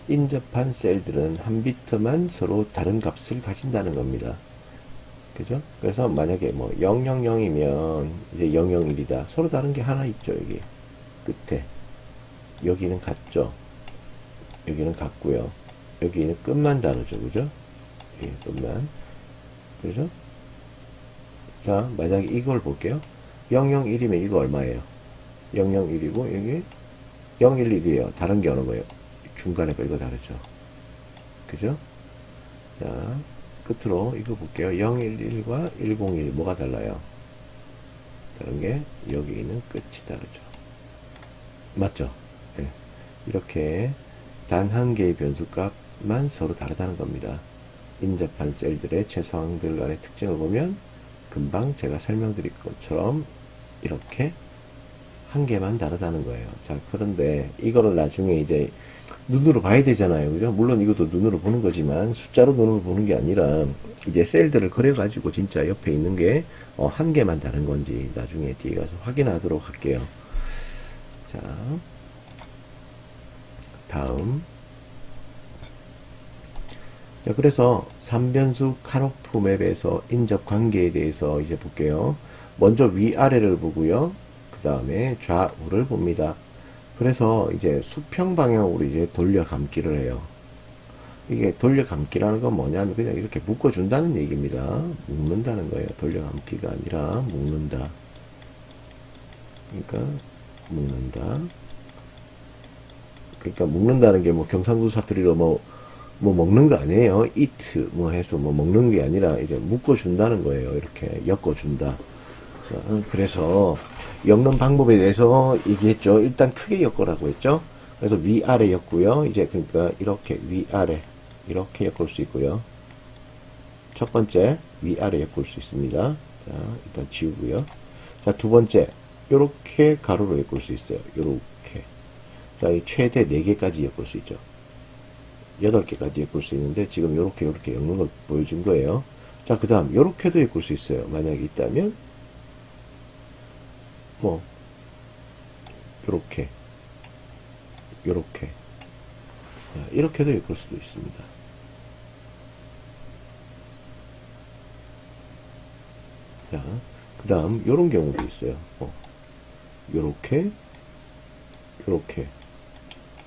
인접한 셀들은 한 비트만 서로 다른 값을 가진다는 겁니다. 그죠? 그래서 만약에 뭐 000이면 이제 001이다. 서로 다른 게 하나 있죠, 여기 끝에. 여기는 같죠. 여기는 같고요. 여기는 끝만 다르죠, 그죠? 예, 끝만. 그죠? 자, 만약에 이걸 볼게요. 001이면 이거 얼마예요? 001이고 여기 011이에요. 다른 게 어느 거예요? 중간에 거 이거 다르죠. 그죠? 자, 끝으로 이거 볼게요. 011과 101 뭐가 달라요? 다른 게 여기 있는 끝이 다르죠. 맞죠? 네. 이렇게 단 한 개의 변수값만 서로 다르다는 겁니다. 인접한 셀들의 최소항들 간의 특징을 보면 금방 제가 설명드릴 것처럼 이렇게 한 개만 다르다는 거예요. 자, 그런데 이거를 나중에 이제 눈으로 봐야 되잖아요. 그죠? 물론 이것도 눈으로 보는 거지만 숫자로 눈으로 보는 게 아니라 이제 셀들을 그려가지고 진짜 옆에 있는 게 한 개만 다른 건지 나중에 뒤에 가서 확인하도록 할게요. 자, 다음. 자, 그래서 3변수 카노프 맵에서 인접 관계에 대해서 이제 볼게요. 먼저 위아래를 보고요. 그 다음에 좌우를 봅니다. 그래서 이제 수평 방향으로 이제 돌려감기를 해요. 이게 돌려감기라는 건 뭐냐면 그냥 이렇게 묶어준다는 얘기입니다. 묶는다는 거예요. 돌려감기가 아니라 묶는다. 그러니까 묶는다. 그러니까 묶는다는 게 뭐 경상도 사투리로 뭐 먹는 거 아니에요. eat 뭐 해서 뭐 먹는 게 아니라 이제 묶어준다는 거예요. 이렇게 엮어준다. 자, 그래서 엮는 방법에 대해서 얘기했죠. 일단 크게 엮으라고 했죠. 그래서 위아래 엮고요. 이제 그러니까 이렇게 위아래 이렇게 엮을 수 있고요. 첫 번째 위아래 엮을 수 있습니다. 자, 일단 지우고요. 자, 두 번째 요렇게 가로로 엮을 수 있어요. 요렇게. 자, 이 최대 4개까지 엮을 수 있죠. 8개까지 엮을 수 있는데 지금 요렇게 엮는 걸 보여준 거예요. 자, 그 다음 요렇게도 엮을 수 있어요. 만약에 있다면 뭐 요렇게 이렇게도 엮을 수도 있습니다. 자, 그 다음 요런 경우도 있어요. 요렇게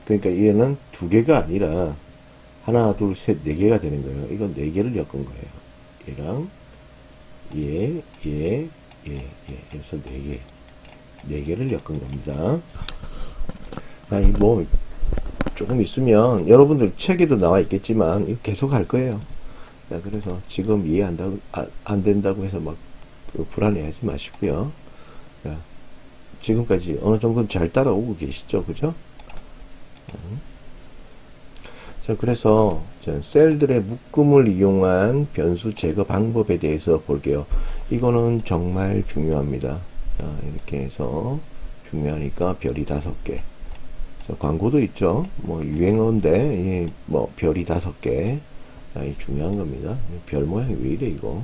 그러니까 얘는 2개가 아니라 하나, 둘, 셋, 4개가 되는 거예요. 이건 4개를 엮은 거예요. 얘랑 얘. 그래서 4개를 엮은 겁니다. 뭐 조금 있으면 여러분들 책에도 나와 있겠지만 이거 계속 할 거예요. 자, 그래서 지금 이해 안 된다고 해서 막 불안해하지 마시고요. 자, 지금까지 어느 정도 잘 따라오고 계시죠, 그죠? 자, 그래서 셀들의 묶음을 이용한 변수 제거 방법에 대해서 볼게요. 이거는 정말 중요합니다. 자, 이렇게 해서 중요하니까 별이 5개. 자, 광고도 있죠. 뭐 유행어인데 뭐 별이 5개. 자, 이 중요한 겁니다. 별 모양이 왜 이래 이거?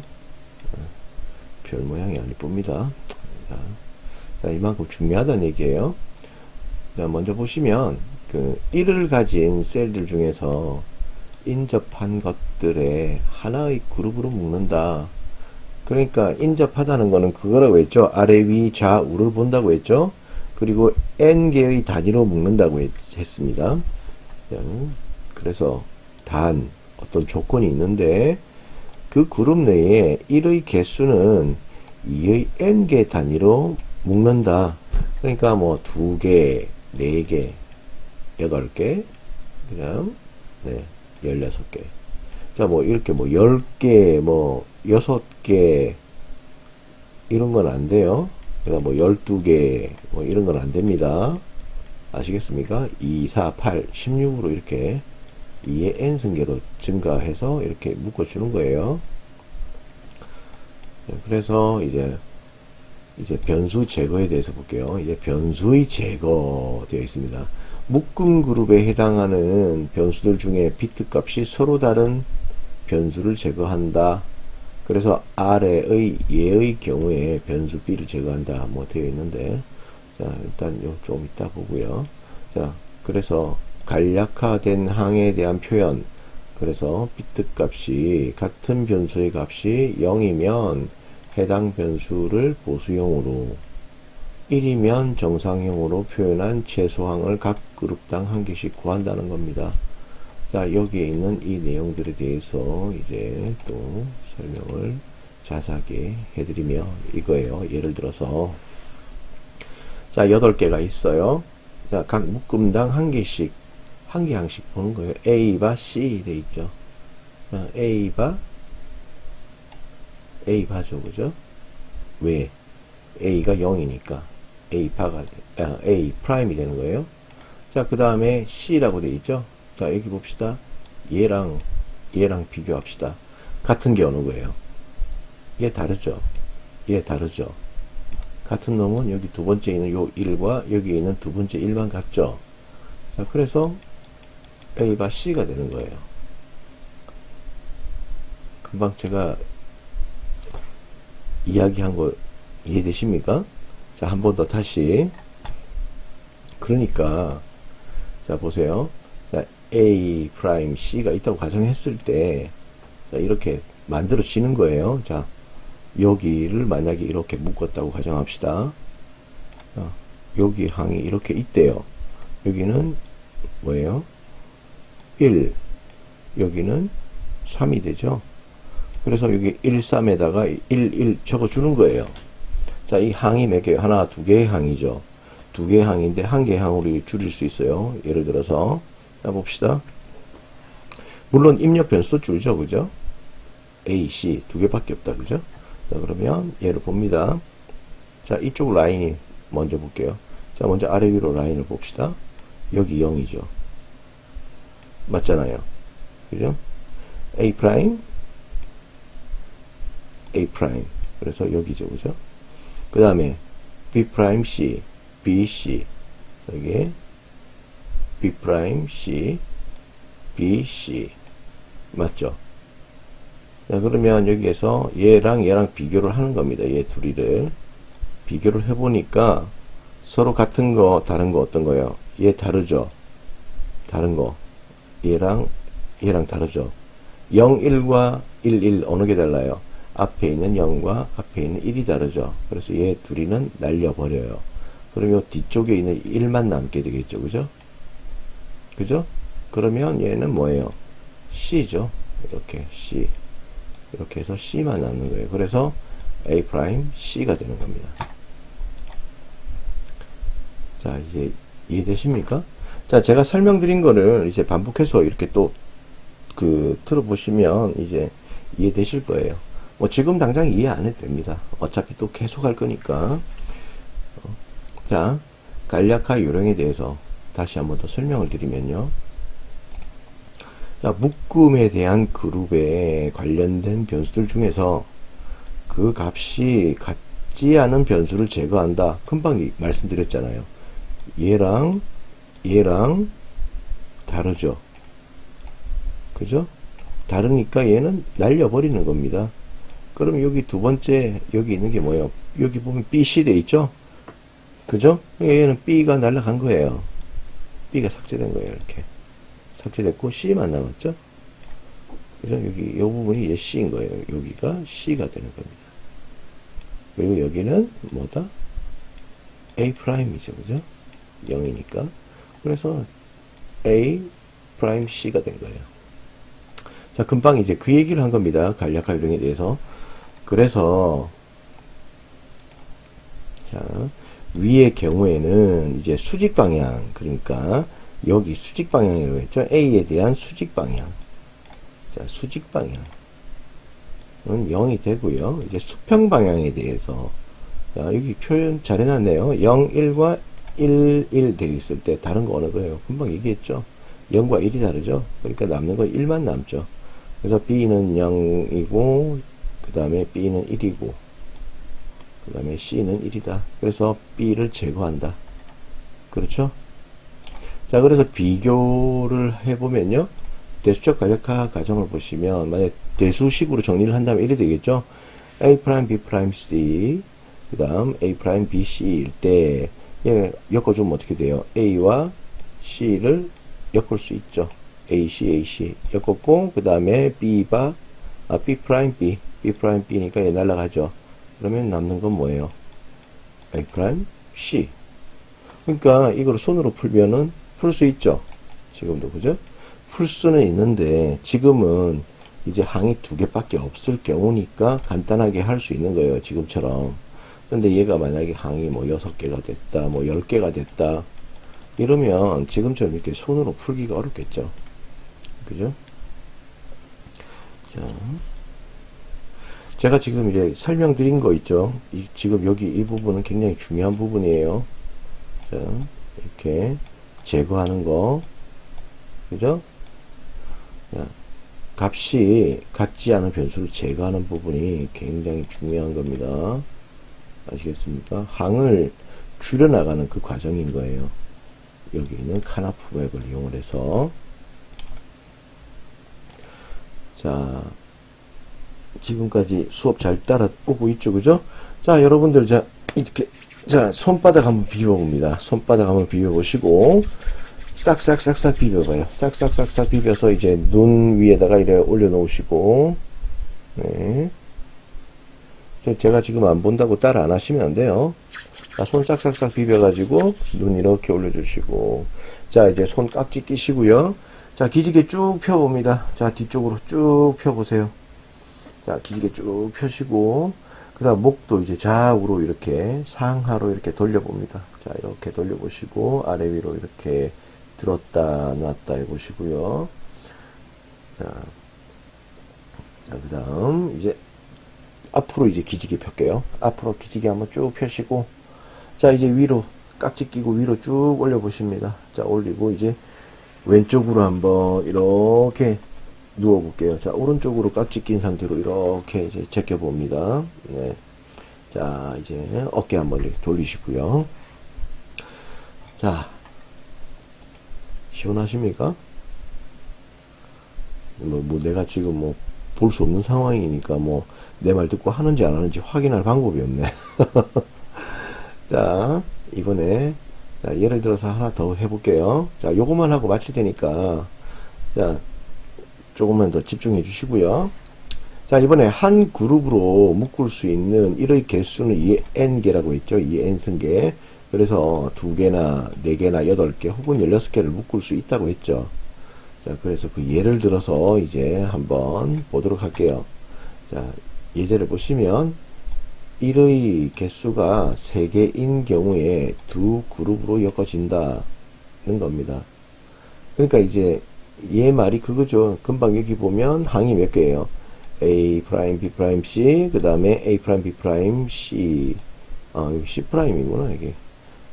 별 모양이 안 이쁩니다. 자, 자, 이만큼 중요하다는 얘기예요. 자, 먼저 보시면 그 1을 가진 셀들 중에서 인접한 것들의 하나의 그룹으로 묶는다. 그러니까 인접하다는 거는 그거라고 했죠. 아래 위 좌우를 본다고 했죠. 그리고 n개의 단위로 묶는다고 했습니다. 그래서 단 어떤 조건이 있는데 그 그룹 내에 1의 개수는 2의 n개 단위로 묶는다. 그러니까 뭐 2개, 4개, 8개, 그냥 네, 16개. 자, 뭐 이렇게 뭐 10개, 뭐 6개 이런 건 안 돼요. 그러니까 뭐 12개 뭐 이런 건 안 됩니다. 아시겠습니까? 2, 4, 8, 16으로 이렇게 2의 n승계로 증가해서 이렇게 묶어주는 거예요. 그래서 이제 변수 제거에 대해서 볼게요. 이제 변수의 제거 되어 있습니다. 묶음 그룹에 해당하는 변수들 중에 비트 값이 서로 다른 변수를 제거한다. 그래서 아래의 예의 경우에 변수 b를 제거한다. 뭐 되어 있는데, 자, 일단 요 좀 이따 보고요. 자, 그래서 간략화된 항에 대한 표현. 그래서 비트 값이 같은 변수의 값이 0이면 해당 변수를 보수형으로, 1이면 정상형으로 표현한 최소항을 각 그룹당 한 개씩 구한다는 겁니다. 자, 여기에 있는 이 내용들에 대해서 이제 또 설명을 자세하게 해드리면 이거예요. 예를 들어서, 자, 8개가 있어요. 자, 각 묶음당 한 개씩, 한 개 항씩 보는 거예요. A바 C 돼 있죠. 자, A바죠, 그죠? 왜? A가 0이니까. A 프라임이 되는 거예요. 자, 그 다음에 C라고 돼 있죠? 자, 여기 봅시다. 얘랑 비교합시다. 같은 게 어느 거예요? 얘 다르죠? 얘 다르죠? 같은 놈은 여기 두 번째 있는 요 1과 여기 있는 두 번째 1만 같죠? 자, 그래서 A가 C가 되는 거예요. 금방 제가 이야기한 거 이해되십니까? 자, 한 번 더 다시. 그러니까, 자, 보세요. 자, A 프라임 C가 있다고 가정했을 때, 자, 이렇게 만들어지는 거예요. 자, 여기를 만약에 이렇게 묶었다고 가정합시다. 자, 여기 항이 이렇게 있대요. 여기는 뭐예요? 1. 여기는 3이 되죠. 그래서 여기 1, 3에다가 1, 1 적어주는 거예요. 자, 이 항이 몇 개예요? 하나, 두 개의 항이죠. 두 개의 항인데 한 개의 항으로 줄일 수 있어요. 예를 들어서 자, 봅시다. 물론 입력 변수도 줄죠, 그죠? A, C 두 개밖에 없다, 그죠? 자, 그러면 얘를 봅니다. 자, 이쪽 라인이 먼저 볼게요. 자, 먼저 아래 위로 라인을 봅시다. 여기 0이죠. 맞잖아요. 그죠? A 프라임, A 프라임. 그래서 여기죠, 그죠? 그 다음에 B 프라임 C, B, C. 여기 B 프라임 C, B, C. 맞죠? 자, 그러면 여기에서 얘랑 비교를 하는 겁니다. 얘 둘이를 비교를 해보니까 서로 같은 거, 다른 거 어떤 거예요? 얘 다르죠? 다른 거. 얘랑 다르죠? 0, 1과 1, 1 어느 게 달라요? 앞에 있는 0과 앞에 있는 1이 다르죠? 그래서 얘 둘이는 날려버려요. 그럼 요 뒤쪽에 있는 1만 남게 되겠죠? 그죠? 그죠? 그러면 얘는 뭐예요? C죠? 이렇게 C. 이렇게 해서 C만 남는 거예요. 그래서 A 프라임 C가 되는 겁니다. 자, 이제 이해되십니까? 자, 제가 설명드린 거를 이제 반복해서 이렇게 또 들어보시면 이제 이해되실 거예요. 뭐 지금 당장 이해 안 해도 됩니다. 어차피 또 계속 할 거니까. 자, 간략화 요령에 대해서 다시 한번 더 설명을 드리면요. 자, 묶음에 대한 그룹에 관련된 변수들 중에서 그 값이 같지 않은 변수를 제거한다. 금방 말씀드렸잖아요. 얘랑 다르죠. 그죠? 다르니까 얘는 날려버리는 겁니다. 그럼 여기 두 번째, 여기 있는 게 뭐예요? 여기 보면 BC 돼 있죠? 그죠? 얘는 B가 날라간 거예요. B가 삭제된 거예요. 이렇게. 삭제됐고, C만 남았죠? 그죠? 여기, 이 부분이 얘 C인 거예요. 여기가 C가 되는 겁니다. 그리고 여기는 뭐다? A 프라임이죠. 그죠? 0이니까. 그래서 A 프라임 C가 된 거예요. 자, 금방 이제 그 얘기를 한 겁니다. 간략화 요령에 대해서. 그래서, 자, 위의 경우에는 이제 수직 방향, 그러니까 여기 수직 방향이라고 했죠. A에 대한 수직 방향. 자, 수직 방향은 0이 되고요. 이제 수평 방향에 대해서, 자, 여기 표현 잘 해놨네요. 0, 1과 1, 1 되어 있을 때 다른 거 어느 거예요? 금방 얘기했죠. 0과 1이 다르죠. 그러니까 남는 거 1만 남죠. 그래서 B는 0이고, 그 다음에 B는 1이고, 그 다음에 C는 1이다. 그래서 B를 제거한다. 그렇죠? 자, 그래서 비교를 해보면요. 대수적 간략화 과정을 보시면, 만약 대수식으로 정리를 한다면 이래 되겠죠? A', B', C, 그 다음 A', B, C일 때, 예, 엮어주면 어떻게 돼요? A와 C를 엮을 수 있죠. A, C, A, C. 엮었고, 그 다음에 B가, B', B, B', B니까 얘 날라가죠. 그러면 남는 건 뭐예요? A', C. 그러니까 이걸 손으로 풀면은 풀 수 있죠. 지금도, 그죠? 풀 수는 있는데, 지금은 이제 항이 두 개밖에 없을 경우니까 간단하게 할 수 있는 거예요. 지금처럼. 근데 얘가 만약에 항이 뭐 6개가 됐다, 뭐 10개가 됐다, 이러면 지금처럼 이렇게 손으로 풀기가 어렵겠죠. 그죠? 자, 제가 지금 이제 설명드린 거 있죠. 지금 여기 이 부분은 굉장히 중요한 부분이에요. 자, 이렇게 제거하는 거. 그죠? 자, 값이 같지 않은 변수를 제거하는 부분이 굉장히 중요한 겁니다. 아시겠습니까? 항을 줄여나가는 그 과정인 거예요. 여기 있는 카나프 맵을 이용을 해서. 자, 지금까지 수업 잘 따라오고 있죠, 그죠? 자, 여러분들, 자, 이렇게, 자, 손바닥 한번 비벼봅니다. 손바닥 한번 비벼보시고, 싹싹싹싹 비벼봐요. 싹싹싹싹 비벼서 이제 눈 위에다가 이렇게 올려놓으시고, 네. 제가 지금 안 본다고 따라 안 하시면 안 돼요. 자, 손 싹싹싹 비벼가지고, 눈 이렇게 올려주시고, 자, 이제 손 깍지 끼시고요. 자, 기지개 쭉 펴봅니다. 자, 뒤쪽으로 쭉 펴보세요. 자, 기지개 쭉 펴시고, 그 다음 목도 이제 좌우로 이렇게 상하로 이렇게 돌려봅니다. 자, 이렇게 돌려보시고, 아래 위로 이렇게 들었다 놨다 해보시고요. 자, 그 다음 이제 앞으로 이제 기지개 펼게요. 앞으로 기지개 한번 쭉 펴시고, 자, 이제 위로 깍지 끼고 위로 쭉 올려보십니다. 자, 올리고 이제 왼쪽으로 한번 이렇게 누워볼게요. 자, 오른쪽으로 깍지 낀 상태로 이렇게 이제 제껴봅니다. 네. 자, 이제 어깨 한번 이렇게 돌리시고요. 자, 시원하십니까? 뭐 내가 지금 뭐 볼 수 없는 상황이니까 뭐 내 말 듣고 하는지 안 하는지 확인할 방법이 없네. 자, 이번에 자, 예를 들어서 하나 더 해볼게요. 자, 요것만 하고 마칠 테니까 자, 조금만 더 집중해 주시고요. 자, 이번에 한 그룹으로 묶을 수 있는 1의 개수는 2n개라고 했죠. 2n승개. 그래서 2개나 4개나 8개 혹은 16개를 묶을 수 있다고 했죠. 자, 그래서 그 예를 들어서 이제 한번 보도록 할게요. 자, 예제를 보시면 1의 개수가 3개인 경우에 두 그룹으로 엮어진다는 겁니다. 그러니까 이제 얘 말이 그거죠. 금방 여기 보면 항이 몇 개예요? A', B', C, 그 다음에 A', B', C. 여기 C'이구나, 이게.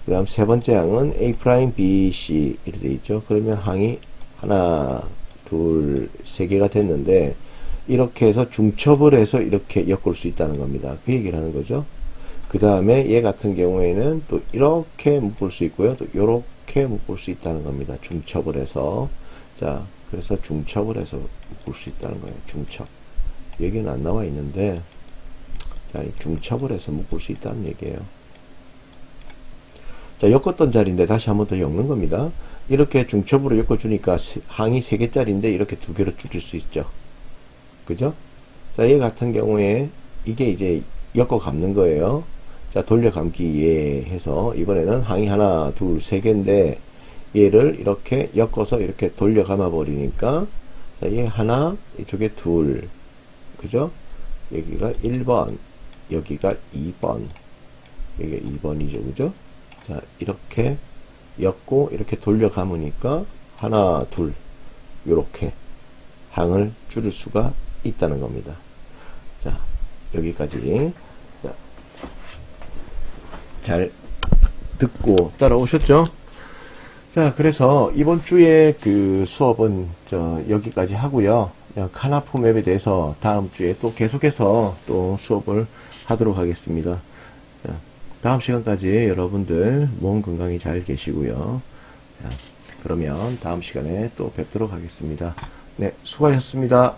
그 다음 세 번째 항은 A', B, C. 이렇게 돼 있죠. 그러면 항이 하나, 둘, 세 개가 됐는데, 이렇게 해서 중첩을 해서 이렇게 엮을 수 있다는 겁니다. 그 얘기를 하는 거죠. 그 다음에 얘 같은 경우에는 또 이렇게 묶을 수 있고요. 또 이렇게 묶을 수 있다는 겁니다. 중첩을 해서. 자, 그래서 중첩을 해서 묶을 수 있다는 거예요. 중첩. 여기는 안 나와 있는데, 자, 중첩을 해서 묶을 수 있다는 얘기예요. 자, 엮었던 자리인데 다시 한번 더 엮는 겁니다. 이렇게 중첩으로 엮어주니까 항이 3개짜리인데 이렇게 2개로 줄일 수 있죠. 그죠? 자, 얘 같은 경우에 이게 이제 엮어 감는 거예요. 자, 돌려 감기 예 해서 이번에는 항이 하나, 둘, 3개인데 얘를 이렇게 엮어서 이렇게 돌려 감아 버리니까 자, 얘 하나, 이쪽에 둘. 그죠? 여기가 1번, 여기가 2번. 여기가 2번이죠. 그죠? 자, 이렇게 엮고 이렇게 돌려 감으니까 하나, 둘. 요렇게 항을 줄일 수가 있다는 겁니다. 자, 여기까지. 자, 잘 듣고 따라오셨죠? 자, 그래서 이번 주에 그 수업은 여기까지 하고요. 카나프 맵에 대해서 다음 주에 또 계속해서 또 수업을 하도록 하겠습니다. 자, 다음 시간까지 여러분들 몸 건강히 잘 계시고요. 자, 그러면 다음 시간에 또 뵙도록 하겠습니다. 네, 수고하셨습니다.